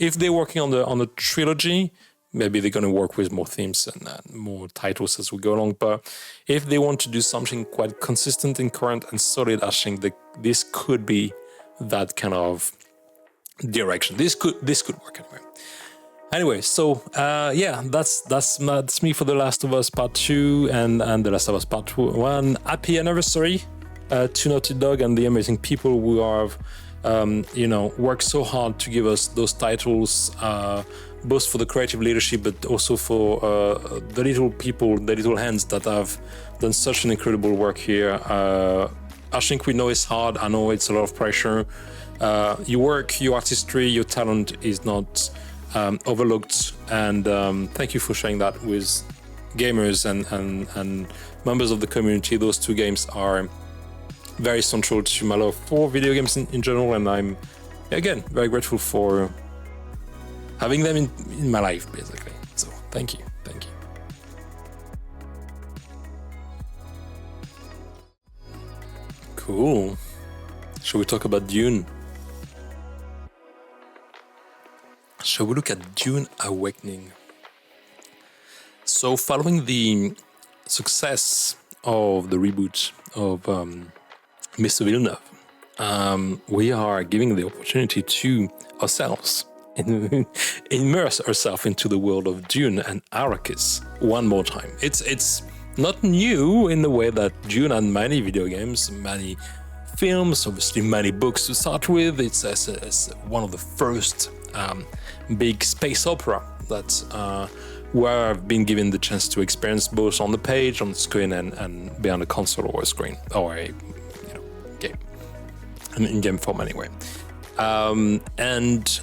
if they're working on the trilogy, maybe they're going to work with more themes and more titles as we go along. But if they want to do something quite consistent and current and solid, I think that this could be that kind of direction. This could work anyway. Anyway, so that's me for The Last of Us Part 2 and The Last of Us Part 1. Happy anniversary to Naughty Dog and the amazing people who have worked so hard to give us those titles, both for the creative leadership, but also for the little people, the little hands that have done such an incredible work here. I think we know it's hard. I know it's a lot of pressure. Your work, your artistry, your talent is not overlooked. And thank you for sharing that with gamers and members of the community. Those two games are very central to my love for video games in general, and I'm, again, very grateful for having them in my life, basically. So thank you. Cool. Shall we talk about Dune? Shall we look at Dune Awakening? So, following the success of the reboot of Mr. Villeneuve, we are giving the opportunity to ourselves immerse ourselves into the world of Dune and Arrakis one more time. It's not new in the way that Dune had many video games, many films, obviously many books to start with. It's one of the first big space opera that where I've been given the chance to experience both on the page, on the screen, and behind a console or a screen or a game, an in-game form anyway. And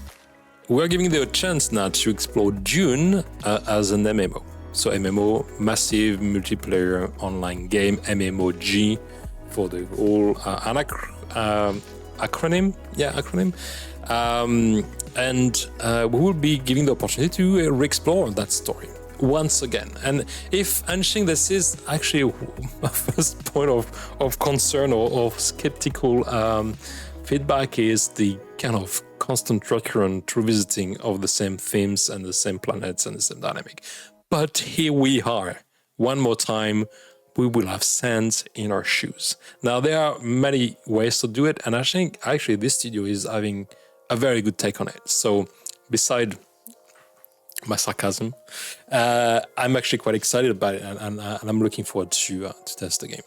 we're giving you a chance now to explore Dune as an MMO. So MMO, massive multiplayer online game, MMOG for the whole acronym. Yeah, acronym. And we will be giving the opportunity to re-explore that story once again. And if anything, this is actually my first point of concern or skeptical feedback is the kind of constant recurrent revisiting of the same themes and the same planets and the same dynamic. But here we are. One more time, we will have sand in our shoes. Now, there are many ways to do it, and I think actually this studio is having a very good take on it. So beside my sarcasm, I'm actually quite excited about it, and I'm looking forward to test the game.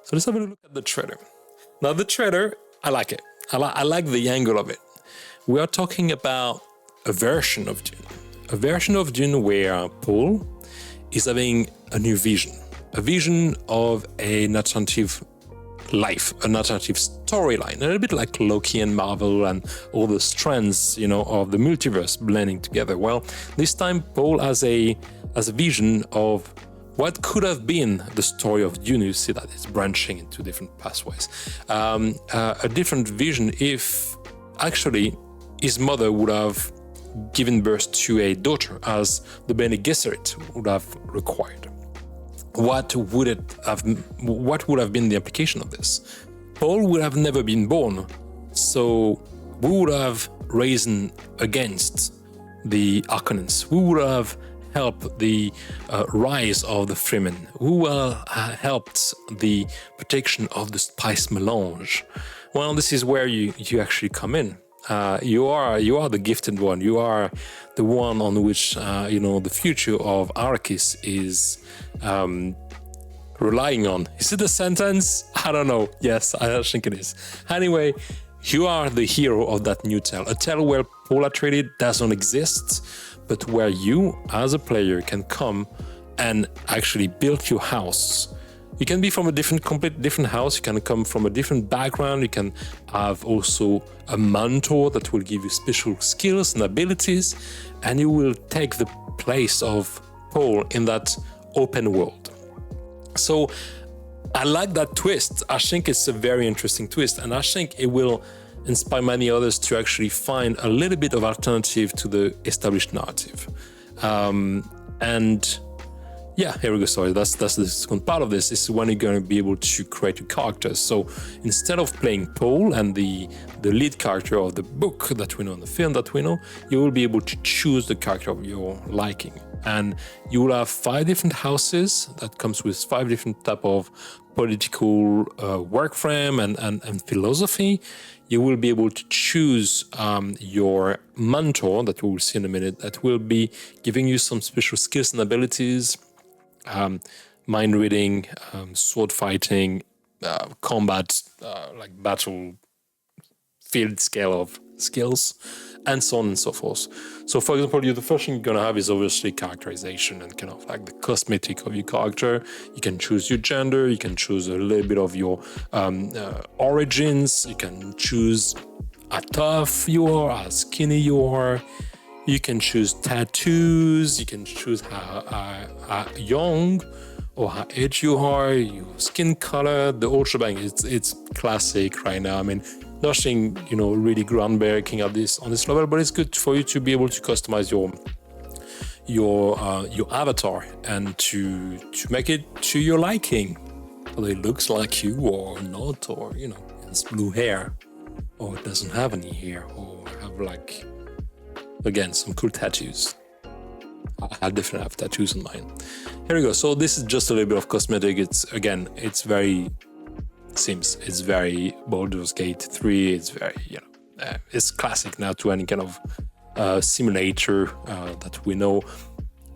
So let's have a look at the trailer. Now, the trailer, I like it. I like the angle of it. We are talking about a version of Dune where Paul is having a new vision, a vision of an alternative life, an alternative storyline, a little bit like Loki and Marvel and all the strands, of the multiverse blending together. Well, this time Paul has a vision of what could have been the story of Dune. You see that it's branching into different pathways. A different vision if actually his mother would have given birth to a daughter as the Bene Gesserit would have required. What would have been the implication of this? Paul would have never been born, so we would have risen against the Harkonnens. We would have helped the rise of the Fremen. We would have helped the protection of the spice melange. Well, this is where you actually come in. You are the gifted one. You are the one on which the future of Arrakis is relying on. Is it a sentence? I don't know. Yes, I think it is. Anyway, you are the hero of that new tale. A tale where Paul Atreides doesn't exist, but where you, as a player, can come and actually build your house. You can be from a completely different house. You can come from a different background. You can have also a mentor that will give you special skills and abilities, and you will take the place of Paul in that open world. So I like that twist. I think it's a very interesting twist, and I think it will inspire many others to actually find a little bit of alternative to the established narrative. And yeah, here we go. Sorry, that's the second part of this. This is when you're going to be able to create your characters. So instead of playing Paul and the lead character of the book that we know and the film that we know, you will be able to choose the character of your liking. And you will have 5 different houses that comes with 5 different type of political work frame and philosophy. You will be able to choose your mentor that we will see in a minute, that will be giving you some special skills and abilities. Mind reading, sword fighting, combat, like battle field scale of skills, and so on and so forth. So, for example, the first thing you're gonna have is obviously characterization and kind of like the cosmetic of your character. You can choose your gender. You can choose a little bit of your origins. You can choose how tough you are, how skinny you are. You can choose tattoos, you can choose how young or how aged you are, your skin color, the whole shebang. It's classic right now. I mean, nothing, really groundbreaking on this level, but it's good for you to be able to customize your avatar and to make it to your liking. Whether it looks like you or not, or, has blue hair, or doesn't have any hair, or have like, again, some cool tattoos. I definitely have tattoos on mine. Here we go. So this is just a little bit of cosmetic. It's very Baldur's Gate 3. It's very, it's classic now to any kind of simulator that we know.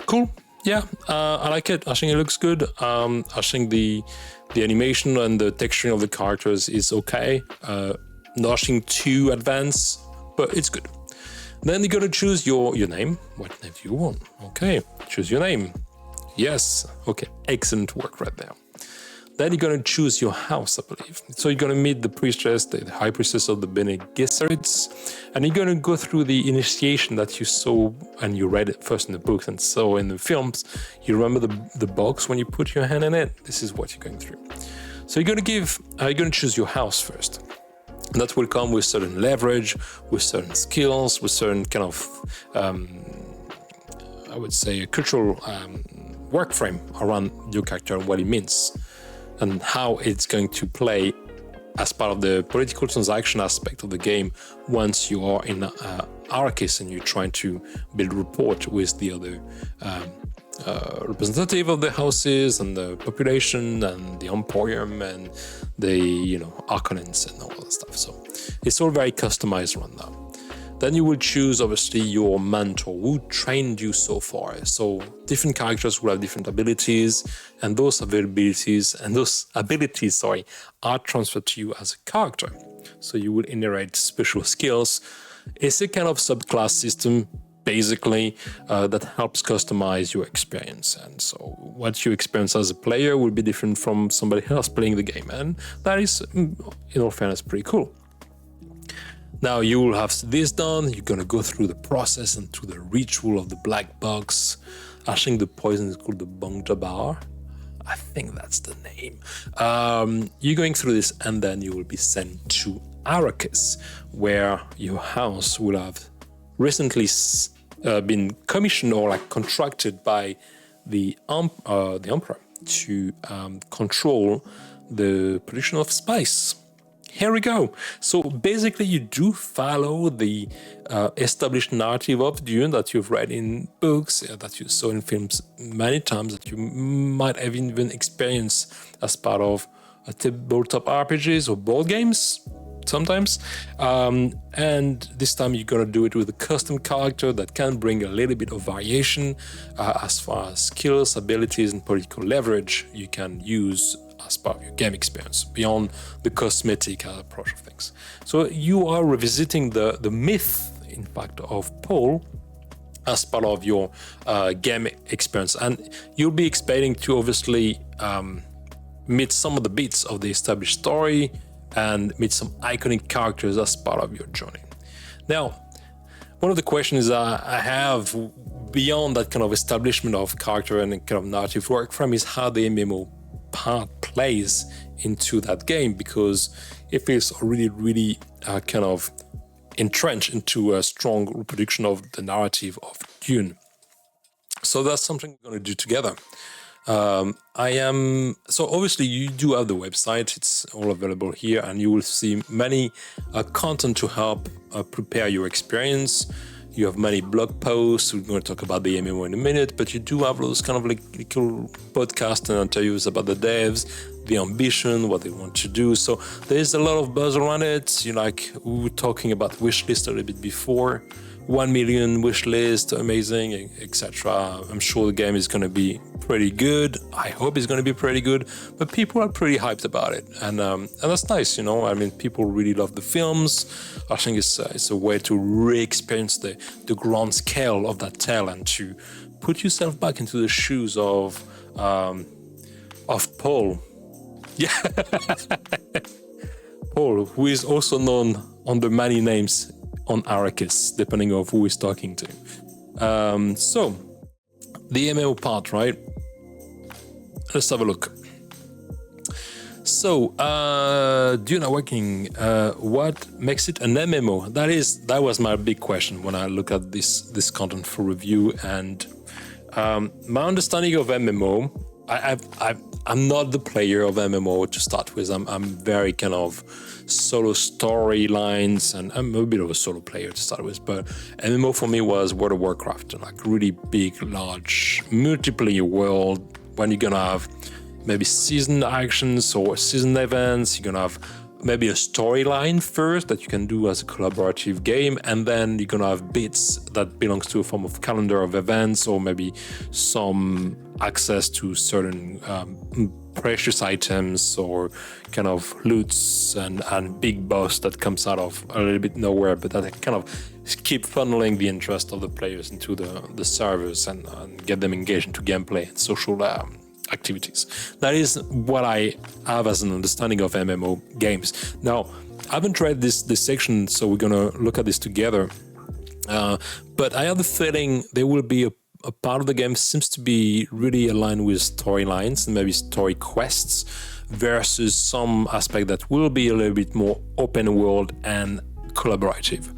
Cool. Yeah, I like it. I think it looks good. I think the animation and the texturing of the characters is okay. Nothing too advanced, but it's good. Then you're gonna choose your name. What name do you want? Okay, choose your name. Yes. Okay, excellent work right there. Then you're gonna choose your house, I believe. So you're gonna meet the priestess, the high priestess of the Bene Gesserits, and you're gonna go through the initiation that you saw and you read it first in the books and saw in the films. You remember the box when you put your hand in it? This is what you're going through. So you're gonna choose your house first. And that will come with certain leverage, with certain skills, with certain kind of, I would say, a cultural work frame around your character and what it means, and how it's going to play as part of the political transaction aspect of the game once you are in Arrakis and you're trying to build rapport with the other representative of the houses and the population and the Emporium and the Arcanins and all that stuff. So it's all very customized around that. Then you will choose obviously your mentor who trained you so far. So different characters will have different abilities, and those abilities are transferred to you as a character. So you will inherit special skills. It's a kind of subclass system basically that helps customize your experience. And so what you experience as a player will be different from somebody else playing the game. And that is, in all fairness, pretty cool. Now you will have this done. You're going to go through the process and through the ritual of the black box. I think the poison is called the Bongjabar. I think that's the name. You're going through this, and then you will be sent to Arrakis, where your house will have recently been commissioned or contracted by the Emperor to control the production of spice. Here we go. So basically you do follow the established narrative of Dune that you've read in books, that you saw in films many times, that you might have even experienced as part of tabletop RPGs or board games sometimes. And this time you're going to do it with a custom character that can bring a little bit of variation as far as skills, abilities, and political leverage you can use as part of your game experience, beyond the cosmetic approach of things. So you are revisiting the myth, in fact, of Paul as part of your game experience. And you'll be expecting to obviously meet some of the beats of the established story and meet some iconic characters as part of your journey. Now, one of the questions I have beyond that kind of establishment of character and kind of narrative work frame is how the MMO part plays into that game, because it feels really kind of entrenched into a strong reproduction of the narrative of Dune. So that's something we're going to do together. So obviously you do have the website, it's all available here, and you will see many content to help prepare your experience. You have many blog posts. We're going to talk about the MMO in a minute, but you do have those kind of little podcasts and interviews about the devs, the ambition, what they want to do. So there's a lot of buzz around it. We were talking about wishlist a little bit before. 1 million wishlist, amazing, etc. I'm sure the game is going to be pretty good. I hope it's going to be pretty good, but people are pretty hyped about it, and that's nice, people really love the films. I think it's a way to re-experience the grand scale of that tale and to put yourself back into the shoes of Paul. Yeah, Paul, who is also known under many names on Arrakis, depending on who is talking to. So, the MMO part, right? Let's have a look. So, Dune Awakening, what makes it an MMO? That was my big question when I look at this content for review. And my understanding of MMO I'm not the player of MMO to start with. I'm very kind of solo storylines, and I'm a bit of a solo player to start with. But MMO for me was World of Warcraft, like really big, large multiplayer world when you're gonna have maybe season actions or season events. You're gonna have maybe a storyline first that you can do as a collaborative game, and then you're gonna have bits that belongs to a form of calendar of events, or maybe some access to certain precious items or kind of loots and big boss that comes out of a little bit nowhere, but that kind of keep funneling the interest of the players into the servers and get them engaged into gameplay and social activities. That is what I have as an understanding of MMO games. Now, I haven't read this section, so we're gonna look at this together. But I have the feeling there will be a part of the game seems to be really aligned with storylines and maybe story quests versus some aspect that will be a little bit more open world and collaborative.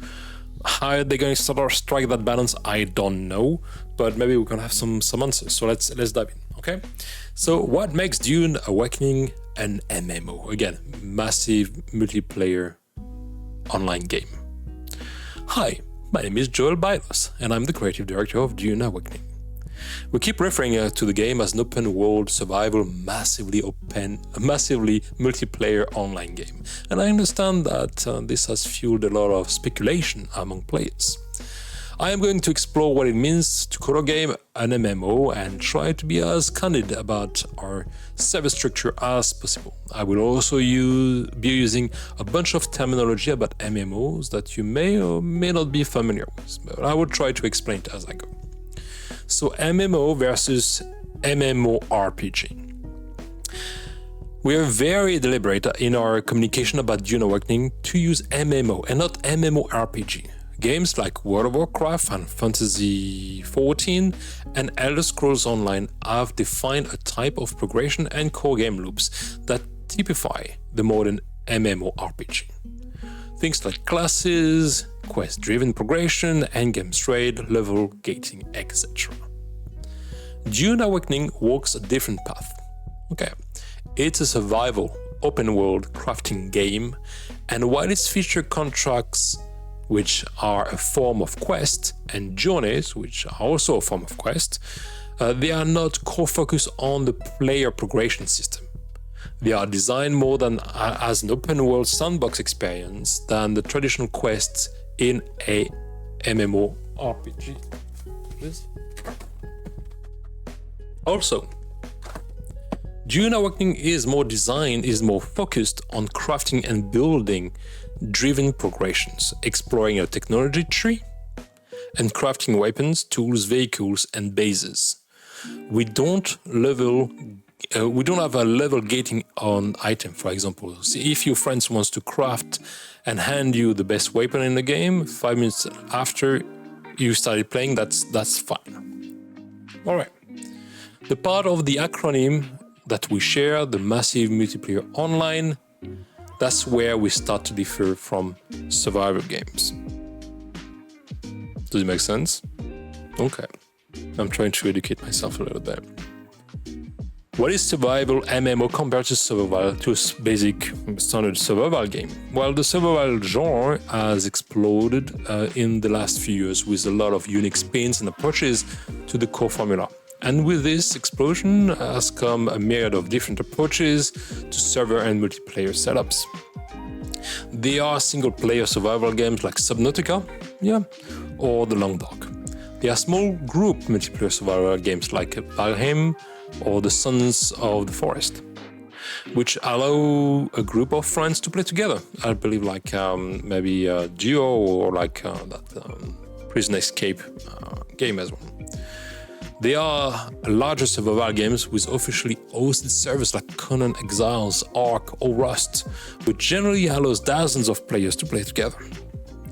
How they're going to sort of strike that balance, I don't know, but maybe we're gonna have some answers. So let's dive in. Okay, so what makes Dune Awakening an MMO? Again, massive multiplayer online game. Hi, my name is Joel Bylos, and I'm the creative director of Dune Awakening. We keep referring to the game as an open world survival, massively multiplayer online game. And I understand that this has fueled a lot of speculation among players. I am going to explore what it means to call a game an MMO and try to be as candid about our server structure as possible. I will also be using a bunch of terminology about MMOs that you may or may not be familiar with, but I will try to explain it as I go. So MMO versus MMORPG. We are very deliberate in our communication about Dune Awakening to use MMO and not MMORPG. Games like World of Warcraft, Final Fantasy XIV, and Elder Scrolls Online have defined a type of progression and core game loops that typify the modern MMORPG. Things like classes, quest-driven progression, endgame trade, level gating, etc. Dune Awakening walks a different path. Okay, it's a survival, open-world crafting game, and while its feature contracts, which are a form of quest, and journeys, which are also a form of quest, they are not core focused on the player progression system. They are designed more as an open world sandbox experience than the traditional quests in a MMORPG. Also, Dune Awakening is more focused on crafting and building driven progressions, exploring a technology tree, and crafting weapons, tools, vehicles, and bases. We don't have a level gating on item, for example. So if your friends wants to craft and hand you the best weapon in the game, 5 minutes after you started playing, that's fine. All right. The part of the acronym that we share, the massive multiplayer online, that's where we start to differ from survival games. Does it make sense? Okay. I'm trying to educate myself a little bit. What is survival MMO compared to survival, to a basic standard survival game? Well, the survival genre has exploded in the last few years with a lot of unique spins and approaches to the core formula. And with this explosion has come a myriad of different approaches to server and multiplayer setups. There are single-player survival games like Subnautica, or The Long Dark. There are small group multiplayer survival games like Valheim or The Sons of the Forest, which allow a group of friends to play together. I believe like maybe Duo or like that Prison Escape game as well. There are larger survival games with officially hosted servers like Conan Exiles, Ark, or Rust, which generally allows dozens of players to play together.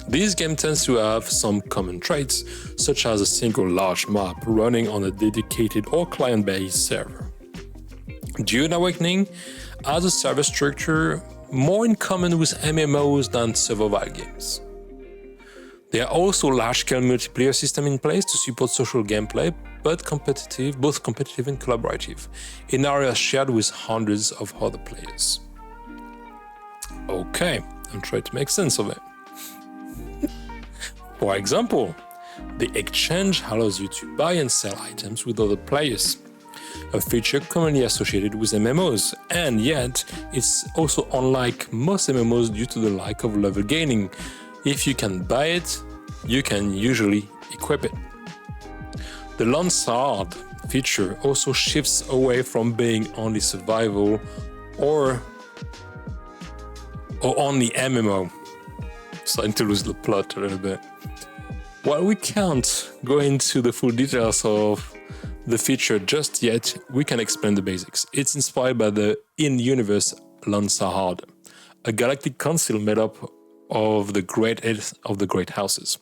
This game tends to have some common traits, such as a single large map running on a dedicated or client-based server. Dune Awakening has a server structure more in common with MMOs than survival games. There are also large-scale multiplayer systems in place to support social gameplay, but competitive, both competitive and collaborative, in areas shared with hundreds of other players. Okay, I'm trying to make sense of it. For example, the exchange allows you to buy and sell items with other players, a feature commonly associated with MMOs, and yet it's also unlike most MMOs due to the lack of level gaining. If you can buy it, you can usually equip it. The Lansard feature also shifts away from being only survival or only MMO. Starting to lose the plot a little bit. While we can't go into the full details of the feature just yet, we can explain the basics. It's inspired by the in-universe Lansard, a galactic council made up of the great houses.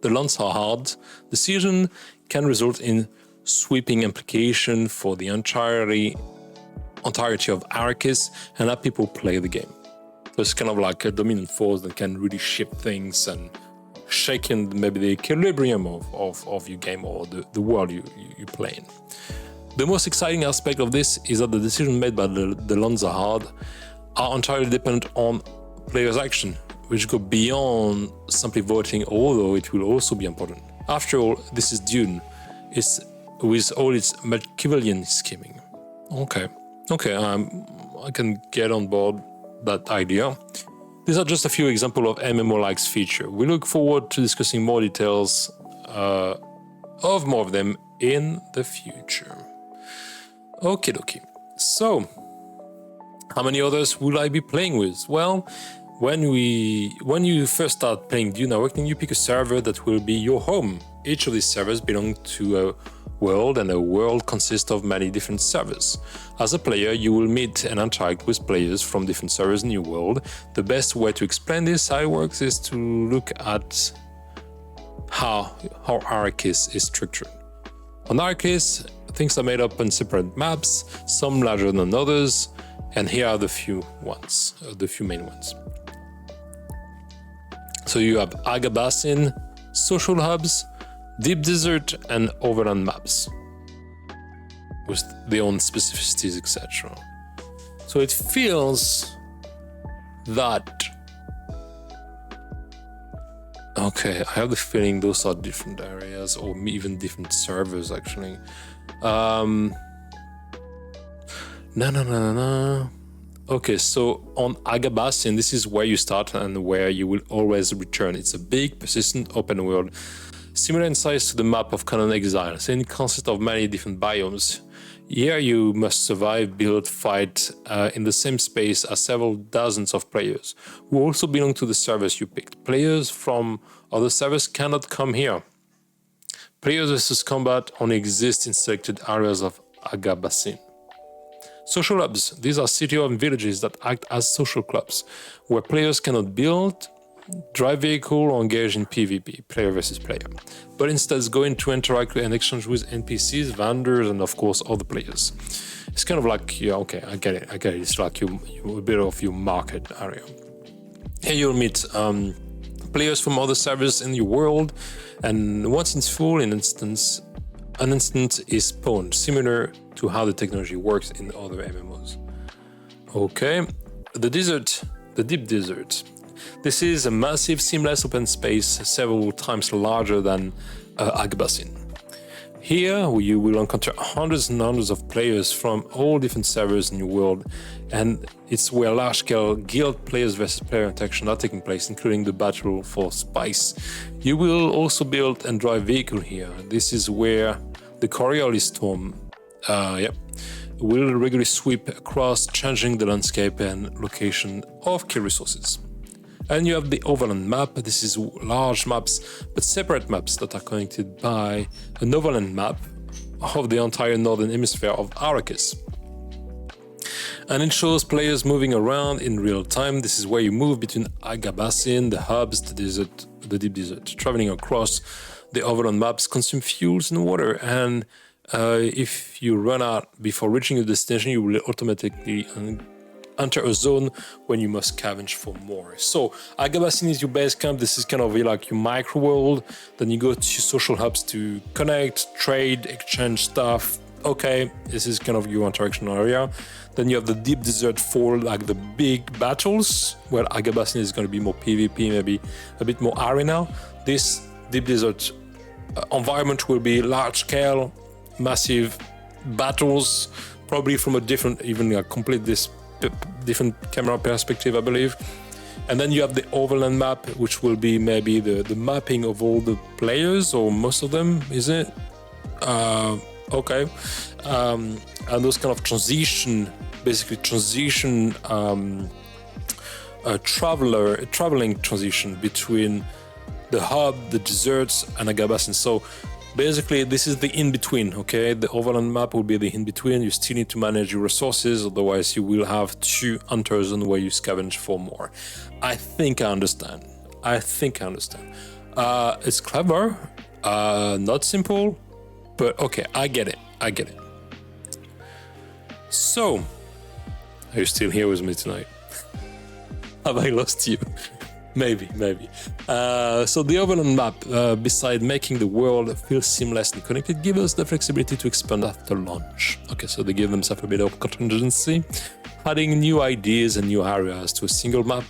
The Lansard decision can result in sweeping implication for the entirety of Arrakis and how people play the game. So it's kind of like a dominant force that can really shift things and shaking maybe the equilibrium of your game or the world you play in. The most exciting aspect of this is that the decisions made by the Lansard are entirely dependent on players' action, which go beyond simply voting, although it will also be important. After all, this is Dune, with all its Machiavellian scheming. Okay, I can get on board that idea. These are just a few examples of MMO-likes feature. We look forward to discussing more details of more of them in the future. Okie dokie. So, how many others will I be playing with? Well, when you first start playing Dune Awakening, you pick a server that will be your home. Each of these servers belong to a world, and a world consists of many different servers. As a player, you will meet and interact with players from different servers in your world. The best way to explain this, how it works, is to look at how Arrakis is structured. On Arrakis, things are made up on separate maps, some larger than others, and here are the few main ones. So you have Agabasin, social hubs, deep desert, and overland maps with their own specificities, etc. So it feels that... Okay, I have the feeling those are different areas, or even different servers, actually. No. Okay, so on Agabasin, this is where you start and where you will always return. It's a big, persistent open world, similar in size to the map of Conan Exiles, and it consists of many different biomes. Here you must survive, build, fight in the same space as several dozens of players, who also belong to the servers you picked. Players from other servers cannot come here. Players versus combat only exist in selected areas of Agabasin. Social hubs. These are cities and villages that act as social clubs, where players cannot build, drive vehicle, or engage in PvP, player versus player, but instead go in to interact and exchange with NPCs, vendors, and of course other players. It's kind of like, yeah, okay, I get it. It's like a bit of your market area. Here you'll meet players from other servers in your world, and once it's full, an instance is spawned, similar to how the technology works in other MMOs. Okay, the deep desert. This is a massive, seamless open space, several times larger than Agabasin. Here, you will encounter hundreds and hundreds of players from all different servers in your world, and it's where large-scale guild players versus player interaction are taking place, including the battle for spice. You will also build and drive vehicle here. This is where the Coriolis Storm will regularly sweep across, changing the landscape and location of key resources. And you have the overland map. This is large maps, but separate maps that are connected by an overland map of the entire northern hemisphere of Arrakis. And it shows players moving around in real time. This is where you move between Agabasin, the hubs, the desert, the deep desert. Traveling across the overland maps consume fuels and water, and if you run out before reaching your destination, you will automatically enter a zone when you must scavenge for more. So Agabasin is your base camp. This is kind of like your micro world. Then you go to social hubs to connect, trade, exchange stuff. Okay, this is kind of your interaction area. Then you have the deep desert for like the big battles, where Agabasin is going to be more PvP, maybe a bit more arena. This deep desert environment will be large scale, massive battles, probably from a different, even a complete different camera perspective, I believe. And then you have the overland map, which will be maybe the mapping of all the players, or most of them, is it? Okay. And those kind of traveling transition between the hub, the deserts, and Agabasin. So basically, this is the in-between, okay? The overland map will be the in-between. You still need to manage your resources, otherwise you will have 2 hunter zones where you scavenge for more. I think I understand. It's clever, not simple, but okay, I get it. So, are you still here with me tonight? Have I lost you? Maybe. So the overland map, beside making the world feel seamless and connected, give us the flexibility to expand after launch. Okay, so they give themselves a bit of contingency. Adding new ideas and new areas to a single map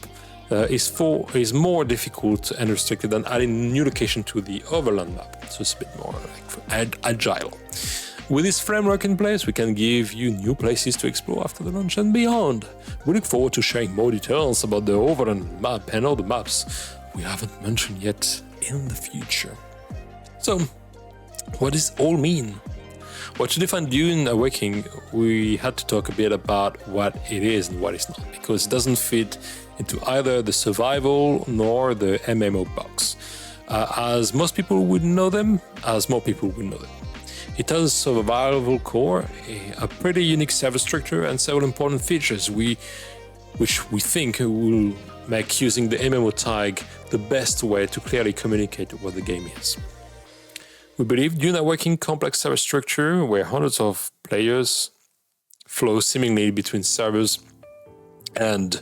is more difficult and restricted than adding new location to the overland map. So it's a bit more like agile. With this framework in place, we can give you new places to explore after the launch and beyond. We look forward to sharing more details about the overland map and other maps we haven't mentioned yet in the future. So, what does it all mean? Well, to define Dune Awakening, we had to talk a bit about what it is and what it's not, because it doesn't fit into either the survival nor the MMO box. As most people would know them, as more people would know them. It has a survival core, a pretty unique server structure, and several important features which we think will make using the MMO tag the best way to clearly communicate what the game is. We believe Dune Awakening complex server structure, where hundreds of players flow seemingly between servers and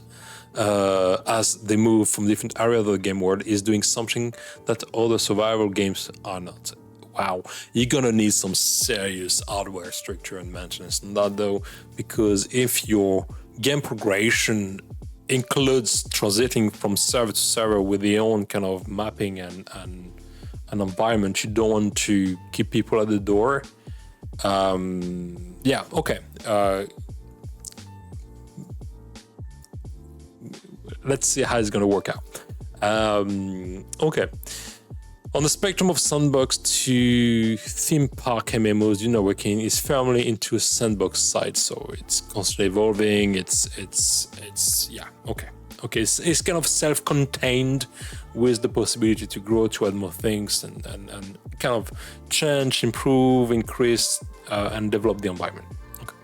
as they move from different areas of the game world, is doing something that other survival games are not. Wow, you're gonna need some serious hardware structure and maintenance on that though, because if your game progression includes transiting from server to server with your own kind of mapping and environment, you don't want to keep people at the door. Let's see how it's gonna work out. Okay. On the spectrum of sandbox to theme park MMOs, Dune Awakening is firmly into a sandbox side, so it's constantly evolving. It's kind of self-contained with the possibility to grow, to add more things and kind of change, improve, increase, and develop the environment. Okay.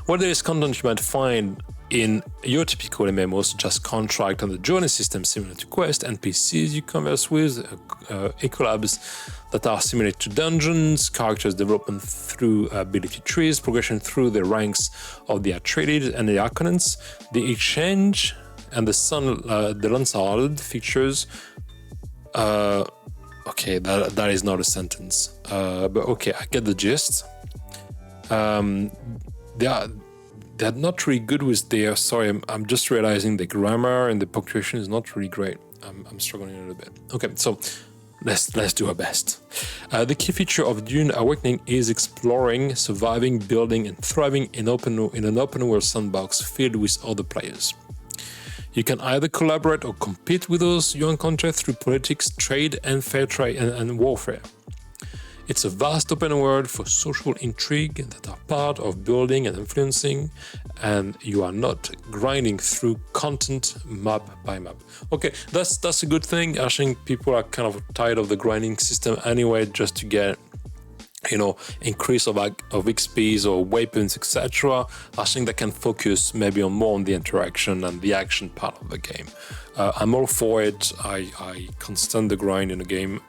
While there is content you might find in your typical MMOs, such as contract and the journey system similar to Quest, NPCs you converse with, ecolabs that are similar to dungeons, characters development through ability trees, progression through the ranks of the Atreides and the Arcanants, the exchange and the Lansard features. Okay, that is not a sentence, but okay, I get the gist. They're not really good with their. Sorry, I'm just realizing the grammar and the punctuation is not really great. I'm struggling a little bit. Okay, so let's do our best. The key feature of Dune Awakening is exploring, surviving, building, and thriving in an open world sandbox filled with other players. You can either collaborate or compete with those you encounter through politics, trade, and fair trade and warfare. It's a vast open world for social intrigue that are part of building and influencing, and you are not grinding through content map by map. Okay, that's a good thing. I think people are kind of tired of the grinding system anyway, just to get, increase of XPs or weapons, etc. I think they can focus maybe more on the interaction and the action part of the game. I'm all for it. I can't stand the grind in a game.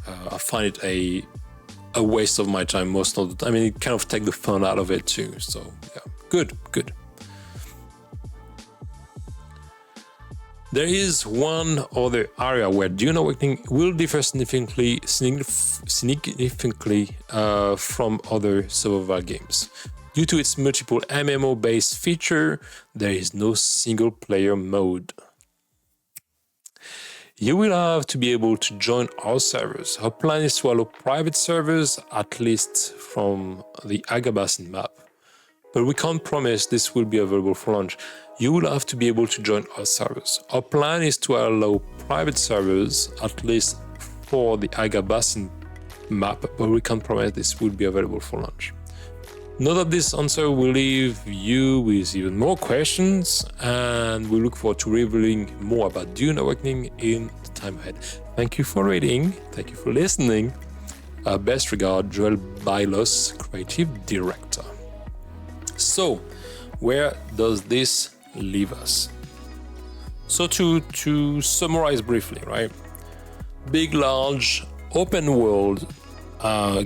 I find it a waste of my time most of the time. I mean, it kind of take the fun out of it too. So yeah, good. There is one other area where Dune Awakening will differ significantly from other survival games. Due to its multiple MMO-based feature, there is no single-player mode. You will have to be able to join our servers. Our plan is to allow private servers, at least from the Agabasin map. But we can't promise this will be available for launch. You will have to be able to join our servers. Our plan is to allow private servers, at least for the Agabasin map, but we can't promise this will be available for launch. Note that this answer will leave you with even more questions, and we look forward to revealing more about Dune Awakening in the time ahead. Thank you for reading, thank you for listening. Best regard, Joel Bailos, Creative Director. So, where does this leave us? So to summarize briefly, right? Big, large, open world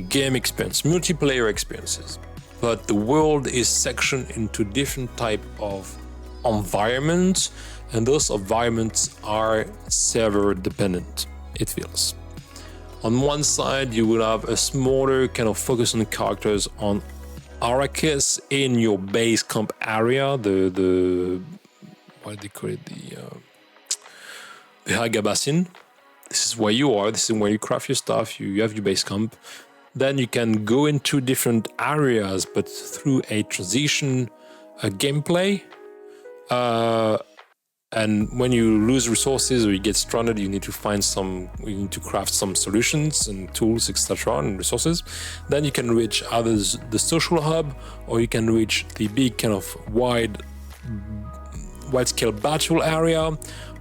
game experience, multiplayer experiences. But the world is sectioned into different type of environments, and those environments are server dependent, it feels. On one side, you will have a smaller kind of focus on characters on Arrakis in your base camp area, the what do they call it, the Hagabasin. This is where you are, this is where you craft your stuff, you have your base camp. Then you can go into different areas, but through a transition gameplay. And when you lose resources or you get stranded, you need to craft some solutions and tools, etc., and resources. Then you can reach either the social hub, or you can reach the big kind of wide-scale battle area,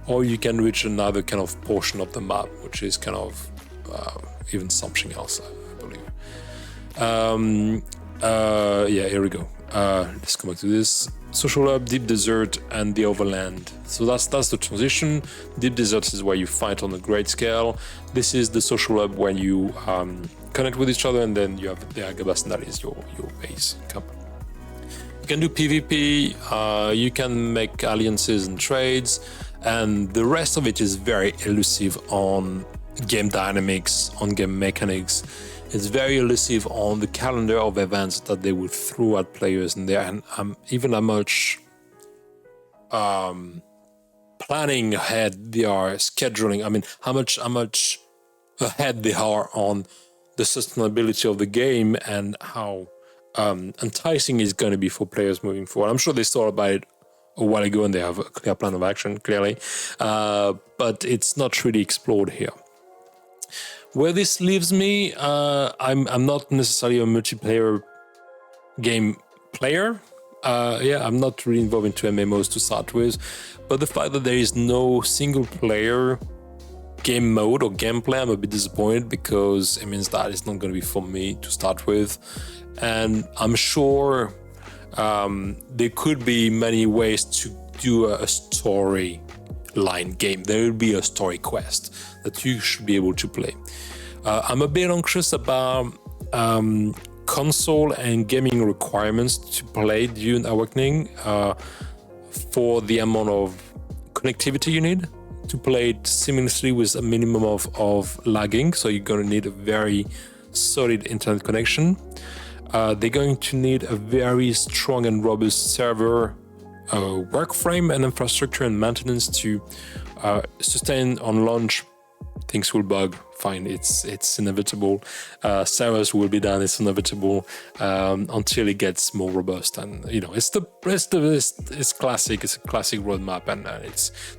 or you can reach another kind of portion of the map, which is kind of even something else. Yeah, here we go. Let's come back to this. Social Hub, Deep Desert, and the Overland. So that's the transition. Deep Desert is where you fight on a great scale. This is the Social Hub where you connect with each other, and then you have the Agabasin, that is your base camp. You can do PvP, you can make alliances and trades, and the rest of it is very elusive on game dynamics, on game mechanics. It's very elusive on the calendar of events that they would throw at players in there, and even how much planning ahead they are, scheduling. I mean, how much ahead they are on the sustainability of the game, and how enticing it's going to be for players moving forward. I'm sure they thought about it a while ago, and they have a clear plan of action, clearly, but it's not really explored here. Where this leaves me, I'm not necessarily a multiplayer game player. I'm not really involved into MMOs to start with, but the fact that there is no single player game mode or gameplay, I'm a bit disappointed, because it means that it's not going to be for me to start with. And I'm sure there could be many ways to do a story line game. There will be a story quest that you should be able to play. I'm a bit anxious about console and gaming requirements to play Dune Awakening for the amount of connectivity you need to play it seamlessly with a minimum of lagging. So you're going to need a very solid internet connection. They're going to need a very strong and robust server work frame and infrastructure and maintenance to sustain on launch. Things will bug, fine, it's inevitable. Servers will be down, it's inevitable, until it gets more robust. And it's classic. It's a classic roadmap, and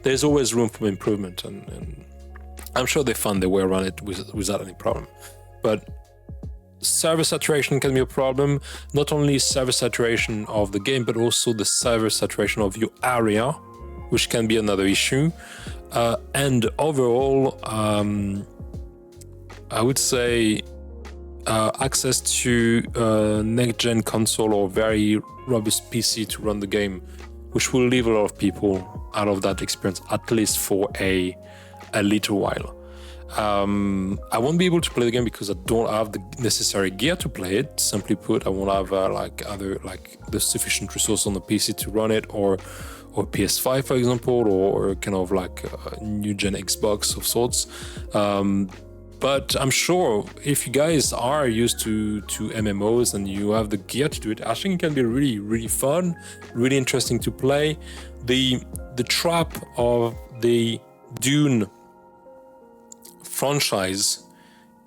there's always room for improvement. And I'm sure they found their way around it without any problem. But server saturation can be a problem. Not only server saturation of the game, but also the server saturation of your area, which can be another issue. And overall, I would say access to next-gen console or very robust PC to run the game, which will leave a lot of people out of that experience, at least for a little while. I won't be able to play the game because I don't have the necessary gear to play it. Simply put, I won't have the sufficient resource on the PC to run it, or or PS5, for example, or kind of like a new gen Xbox of sorts. But I'm sure if you guys are used to MMOs and you have the gear to do it, I think it can be really, really fun, really interesting to play. The trap of the Dune franchise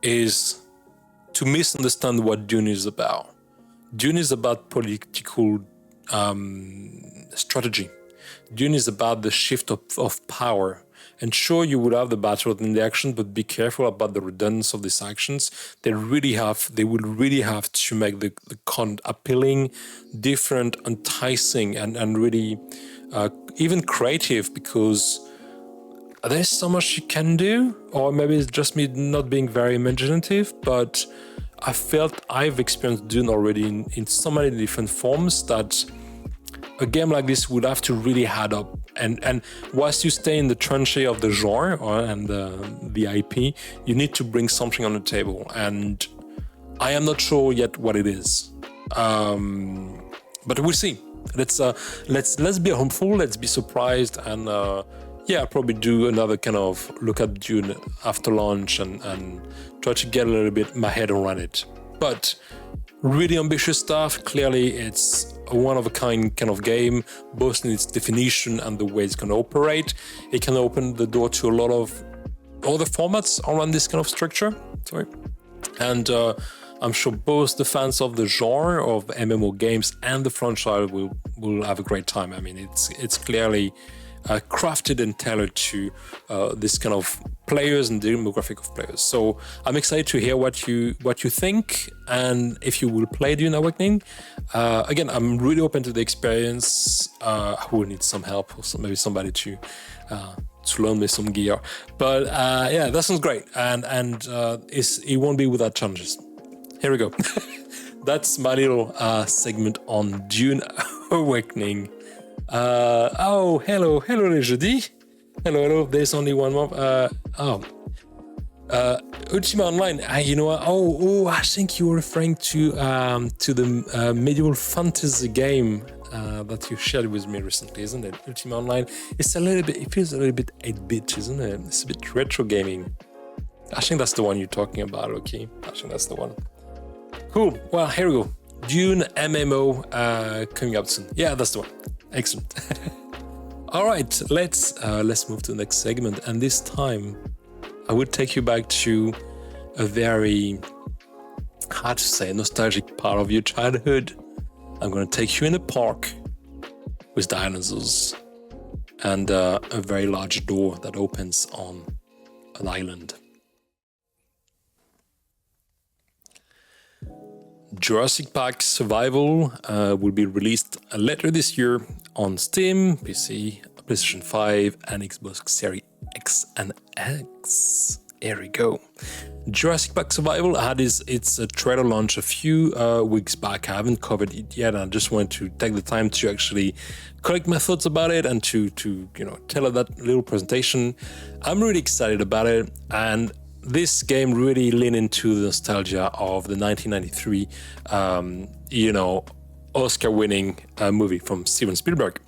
is to misunderstand what Dune is about. Dune is about political strategy. Dune is about the shift of power. And sure, you would have the battle and the action, but be careful about the redundancy of these actions. They will really have to make the content appealing, different, enticing, and really even creative, because there's so much you can do. Or maybe it's just me not being very imaginative, but I felt I've experienced Dune already in so many different forms that a game like this would have to really add up. And whilst you stay in the tranche of the genre and the IP, you need to bring something on the table. And I am not sure yet what it is. But we'll see. Let's be hopeful. Let's be surprised. And I'll probably do another kind of look at Dune after launch and try to get a little bit my head around it. But really ambitious stuff. Clearly, it's a one-of-a-kind kind of game, both in its definition and the way it's going to operate. It can open the door to a lot of other formats around this kind of structure. And I'm sure both the fans of the genre of MMO games and the franchise will have a great time. I mean, it's clearly crafted and tailored to this kind of players and demographic of players. So I'm excited to hear what you think, and if you will play Dune Awakening. Again, I'm really open to the experience. I will need some help, or maybe somebody to loan me some gear. But that sounds great, and it won't be without challenges. Here we go. That's my little segment on Dune Awakening. Hello les jeudis. Hello. There's only one more. Ultima Online. You know what? I think you were referring to the medieval fantasy game that you shared with me recently, isn't it? Ultima Online. It feels a little bit 8-bit, isn't it? It's a bit retro gaming. I think that's the one you're talking about. Okay, I think that's the one. Cool. Well, here we go. Dune MMO coming up soon. Yeah, that's the one. Excellent. All right, let's move to the next segment, and this time I would take you back to a very, hard to say, nostalgic part of your childhood. I'm going to take you in a park with dinosaurs and a very large door that opens on an island. Jurassic Park Suvival will be released later this year on Steam, PC, PlayStation 5, and Xbox Series X and X. Here we go. Jurassic Park Suvival had its trailer launch a few weeks back. I haven't covered it yet, and I just wanted to take the time to actually collect my thoughts about it and to tell that little presentation. I'm really excited about it, and this game really leaned into the nostalgia of the 1993, Oscar-winning movie from Steven Spielberg.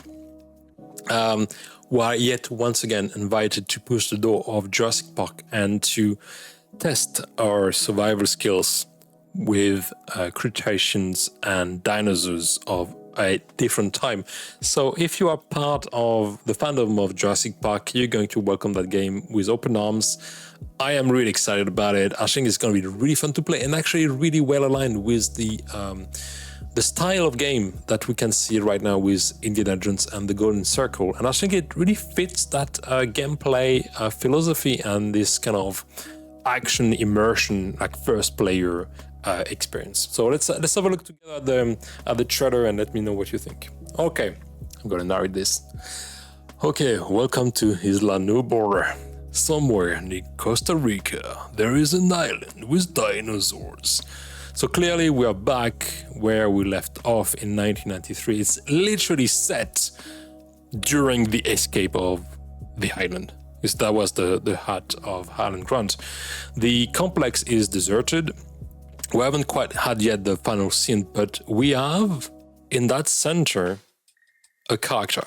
We are yet once again invited to push the door of Jurassic Park and to test our survival skills with crustaceans and dinosaurs of a different time. So if you are part of the fandom of Jurassic Park, you're going to welcome that game with open arms. I am really excited about it. I think it's going to be really fun to play and actually really well aligned with the style of game that we can see right now with Indiana Jones and the Golden Circle. And I think it really fits that gameplay philosophy and this kind of action immersion, like first player experience. So let's have a look together at the trailer and let me know what you think. Okay, I'm gonna narrate this. Okay, welcome to Isla Nubor. Somewhere near Costa Rica, there is an island with dinosaurs. So clearly we are back where we left off in 1993. It's literally set during the escape of the island, because that was the hut of Harlan Grant. The complex is deserted. We haven't quite had yet the final scene, but we have in that center a character.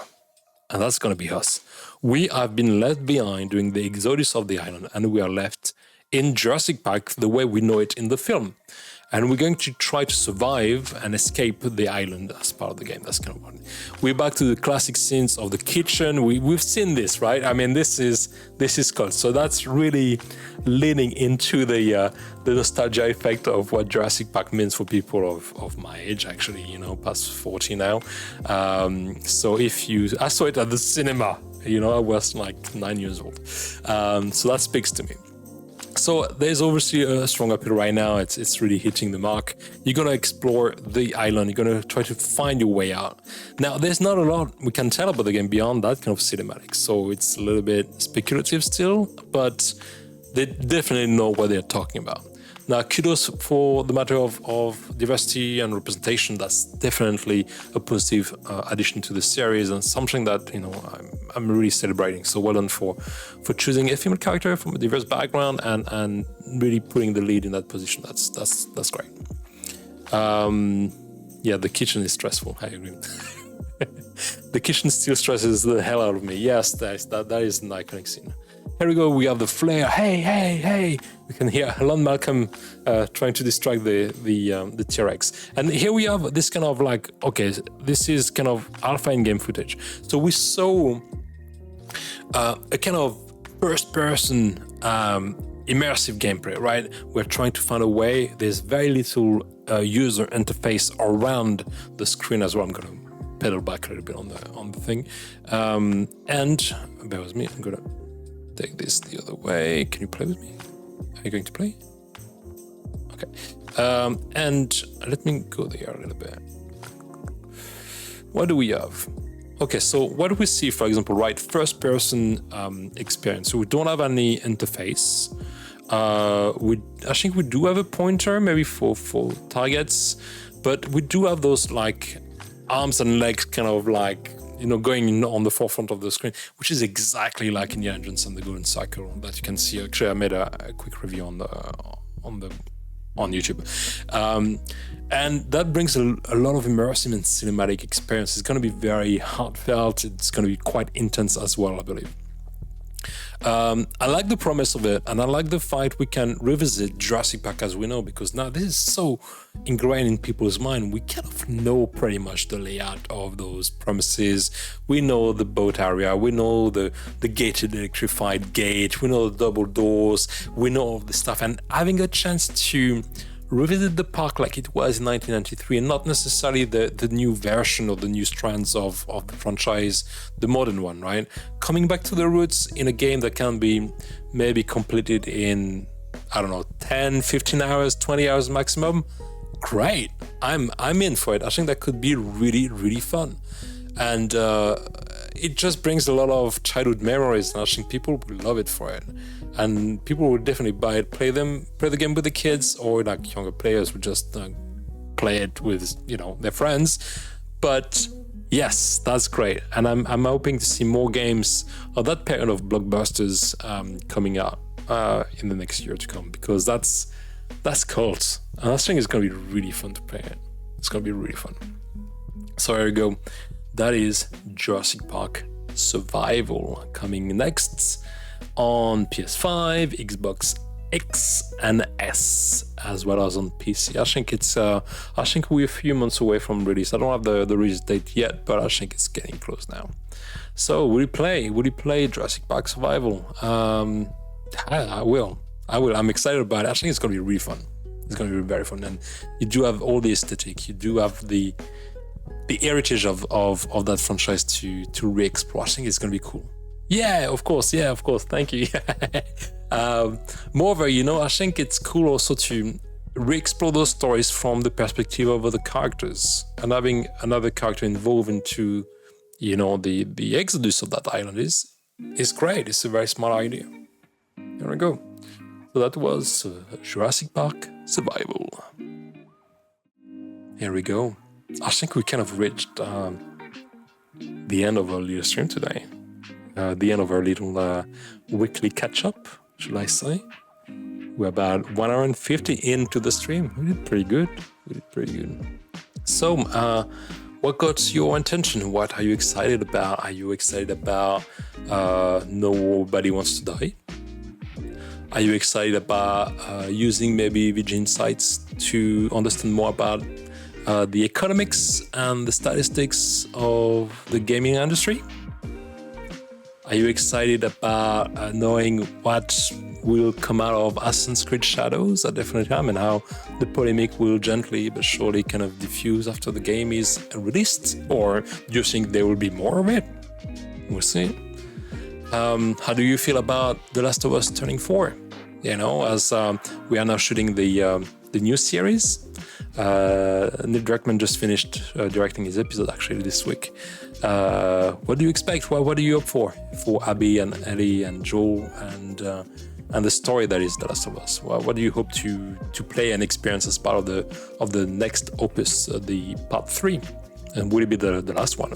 and that's going to be us. We have been left behind during the exodus of the island, and we are left in Jurassic Park the way we know it in the film. And we're going to try to survive and escape the island as part of the game. That's kind of funny. We're back to the classic scenes of the kitchen. We've seen this, right? I mean, this is cool. So that's really leaning into the nostalgia effect of what Jurassic Park means for people of my age, actually, you know, past 40 now. So I saw it at the cinema, you know, I was like 9 years old. So that speaks to me. So there's obviously a strong appeal right now. It's really hitting the mark. You're going to explore the island. You're going to try to find your way out. Now, there's not a lot we can tell about the game beyond that kind of cinematic. So it's a little bit speculative still, but they definitely know what they're talking about. Now, kudos for the matter of diversity and representation. That's definitely a positive addition to the series and something that, you know, I'm really celebrating. So well done for choosing a female character from a diverse background and really putting the lead in that position. That's great. Yeah, the kitchen is stressful. I agree. The kitchen still stresses the hell out of me. Yes, that is an iconic scene. Here we go, we have the flare. Hey. We can hear Lon Malcolm trying to distract the T-Rex. And here we have this kind of like, okay, this is kind of alpha in-game footage. So we saw a kind of first-person immersive gameplay, right? We're trying to find a way. There's very little user interface around the screen as well. I'm gonna pedal back a little bit on the thing. And bear with me, I'm gonna take this the other way. Can you play with me? Are you going to play? Okay. And let me go there a little bit. What do we have? Okay, so what do we see, for example, right? First person experience. So we don't have any interface. I think we do have a pointer maybe for targets, but we do have those like arms and legs kind of like, you know, going on the forefront of the screen, which is exactly like in the Engines and the Golden Circle that you can see. Actually, I made a quick review on YouTube, and that brings a lot of immersive and cinematic experience. It's going to be very heartfelt. It's going to be quite intense as well, I believe. I like the promise of it, and I like the fact we can revisit Jurassic Park as we know, because now this is so ingrained in people's mind. We kind of know pretty much the layout of those premises. We know the boat area, we know the gated electrified gate, we know the double doors, we know all the stuff, and having a chance to revisit the park like it was in 1993 and not necessarily the new version or the new strands of the franchise, the modern one, right? Coming back to the roots in a game that can be maybe completed in, I don't know, 10, 15 hours, 20 hours maximum. Great. I'm in for it. I think that could be really, really fun. And it just brings a lot of childhood memories, and I think people will love it for it. And people will definitely buy it, play the game with the kids, or like younger players would just play it with, you know, their friends. But yes, that's great. And I'm hoping to see more games of that pattern of blockbusters coming out in the next year to come, because that's cult. And I think it's going to be really fun to play it. It's going to be really fun. So here we go. That is Jurassic Park Suvival coming next on PS5, Xbox X and S, as well as on PC. I think we're a few months away from release. I don't have the release date yet, but I think it's getting close now. So will you play Jurassic Park Suvival? I will. I'm excited about it. I think it's going to be really fun. It's going to be very fun, and you do have all the aesthetic. You do have the heritage of that franchise to re-explore. I think it's going to be cool. Yeah, of course. Thank you. Moreover, you know, I think it's cool also to re-explore those stories from the perspective of other characters, and having another character involved into, you know, the exodus of that island is great. It's a very smart idea. There we go. So that was Jurassic Park Suvival. Here we go. I think we kind of reached the end of our little stream today. The end of our little weekly catch-up, should I say. We're about 1 hour and 50 into the stream. We did pretty good. So, what got your attention? What are you excited about? Are you excited about Nobody Wants to Die? Are you excited about using maybe VG Insights to understand more about the economics and the statistics of the gaming industry? Are you excited about knowing what will come out of Assassin's Creed Shadows at different time and how the polemic will gently but surely kind of diffuse after the game is released? Or do you think there will be more of it? We'll see. How do you feel about The Last of Us turning 4? You know, as we are now shooting the new series. Neil Druckmann just finished directing his episode actually this week. What do you expect? What are you up for Abby and Ellie and Joel and the story that is The Last of Us? What do you hope to play and experience as part of the next opus, the part 3? And will it be the last one,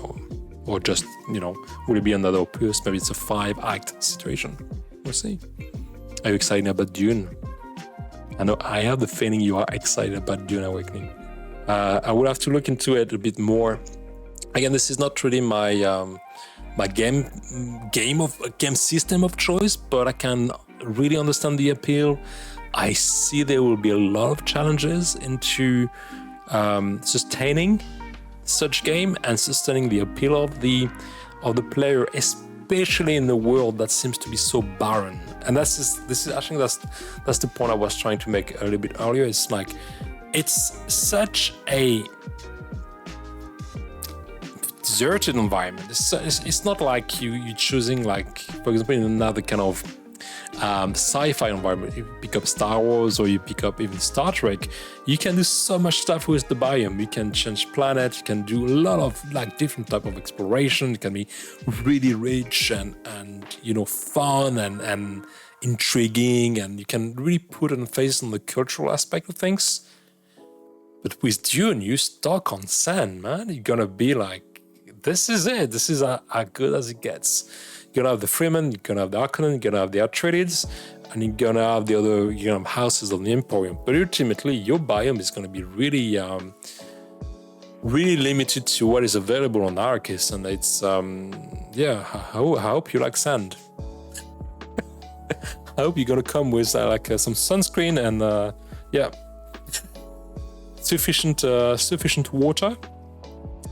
or just, you know, will it be another opus? Maybe it's a 5-act situation. We'll see. Are you excited about Dune? I know I have the feeling you are excited about Dune Awakening. I will have to look into it a bit more. Again, this is not really my game system of choice, but I can really understand the appeal. I see there will be a lot of challenges into sustaining such game and sustaining the appeal of the player, especially in the world that seems to be so barren. And I think that's the point I was trying to make a little bit earlier. It's like, it's such a deserted environment. It's not like you choosing, like, for example, in another kind of sci-fi environment, you pick up Star Wars or you pick up even Star Trek, you can do so much stuff with the biome. You can change planet, you can do a lot of like different type of exploration. It can be really rich and you know, fun and intriguing, and you can really put an face on the cultural aspect of things. But with Dune, you're stuck on sand, man. You're gonna be like, this is it. This is as good as it gets. You're gonna have the Freeman, you're gonna have the Harkonnen, you're gonna have the Atreides, and you're gonna have the other, you know, houses of the Emporium. But ultimately, your biome is gonna be really, really limited to what is available on Arrakis, and it's, yeah. I hope you like sand. I hope you're gonna come with some sunscreen and yeah, sufficient water.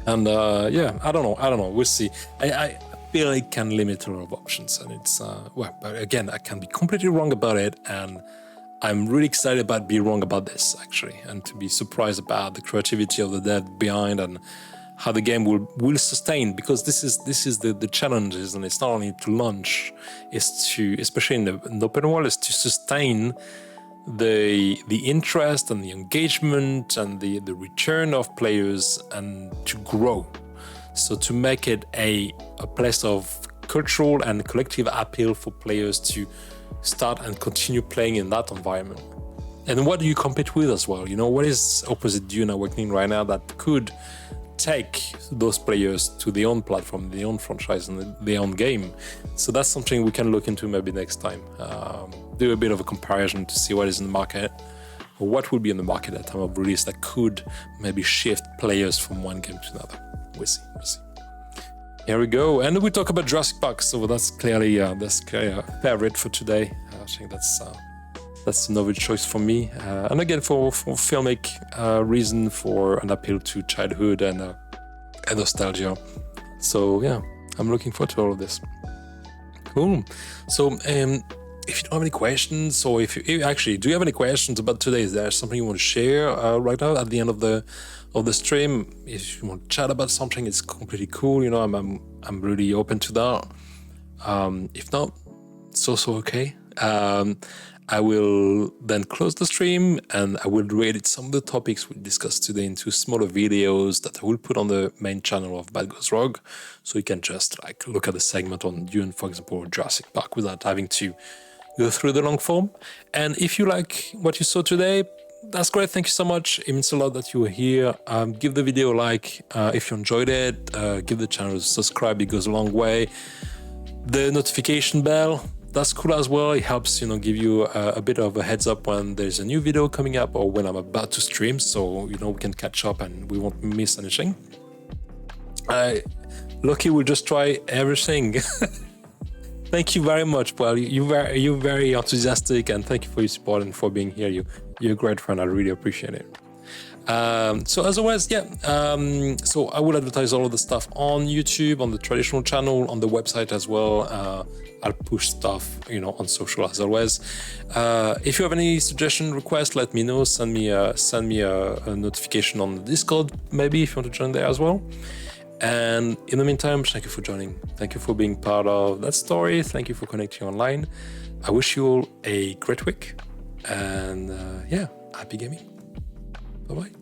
And yeah, I don't know. We'll see. I feel it can limit a lot of options, and it's well. But again, I can be completely wrong about it, and I'm really excited about being wrong about this actually, and to be surprised about the creativity of the dev behind and how the game will sustain. Because this is the challenge, and it's not only to launch, it's to, especially in the open world, is to sustain the interest and the engagement and the return of players, and to grow. So to make it a place of cultural and collective appeal for players to start and continue playing in that environment. And what do you compete with as well? You know, what is opposite Dune Awakening right now that could take those players to their own platform, their own franchise, and their own game? So that's something we can look into maybe next time. Do a bit of a comparison to see what is in the market, or what will be in the market at time of release that could maybe shift players from one game to another. We'll see. Here we go, and we talk about Jurassic Park. So that's clearly a favorite for today. I think that's another choice for me, and again for filmic reason, for an appeal to childhood and nostalgia. So yeah, I'm looking forward to all of this. Cool. So if you don't have any questions, or if you actually do you have any questions about today, is there something you want to share right now at the end of the stream? If you want to chat about something, it's completely cool. You know, I'm really open to that. If not, it's also okay. I will then close the stream, and I will edit some of the topics we discussed today into smaller videos that I will put on the main channel of MattGoesRogue, so you can just like look at the segment on Dune, for example, or Jurassic Park, without having to go through the long form. And if you like what you saw today, that's great. Thank you so much. It means a lot that you were here. Give the video a like if you enjoyed it. Give the channel a subscribe. It goes a long way. The notification bell, that's cool as well. It helps, you know, give you a bit of a heads up when there's a new video coming up or when I'm about to stream, so you know we can catch up and we won't miss anything. Lucky will just try everything. Thank you very much, Paul. You're very enthusiastic, and thank you for your support and for being here. You're a great friend. I really appreciate it. So as always, so I will advertise all of the stuff on YouTube, on the traditional channel, on the website as well. I'll push stuff, on social as always. If you have any suggestion, request, let me know. Send me a notification on the Discord, maybe, if you want to join there as well. And in the meantime, thank you for joining. Thank you for being part of that story. Thank you for connecting online. I wish you all a great week. And happy gaming. Bye-bye.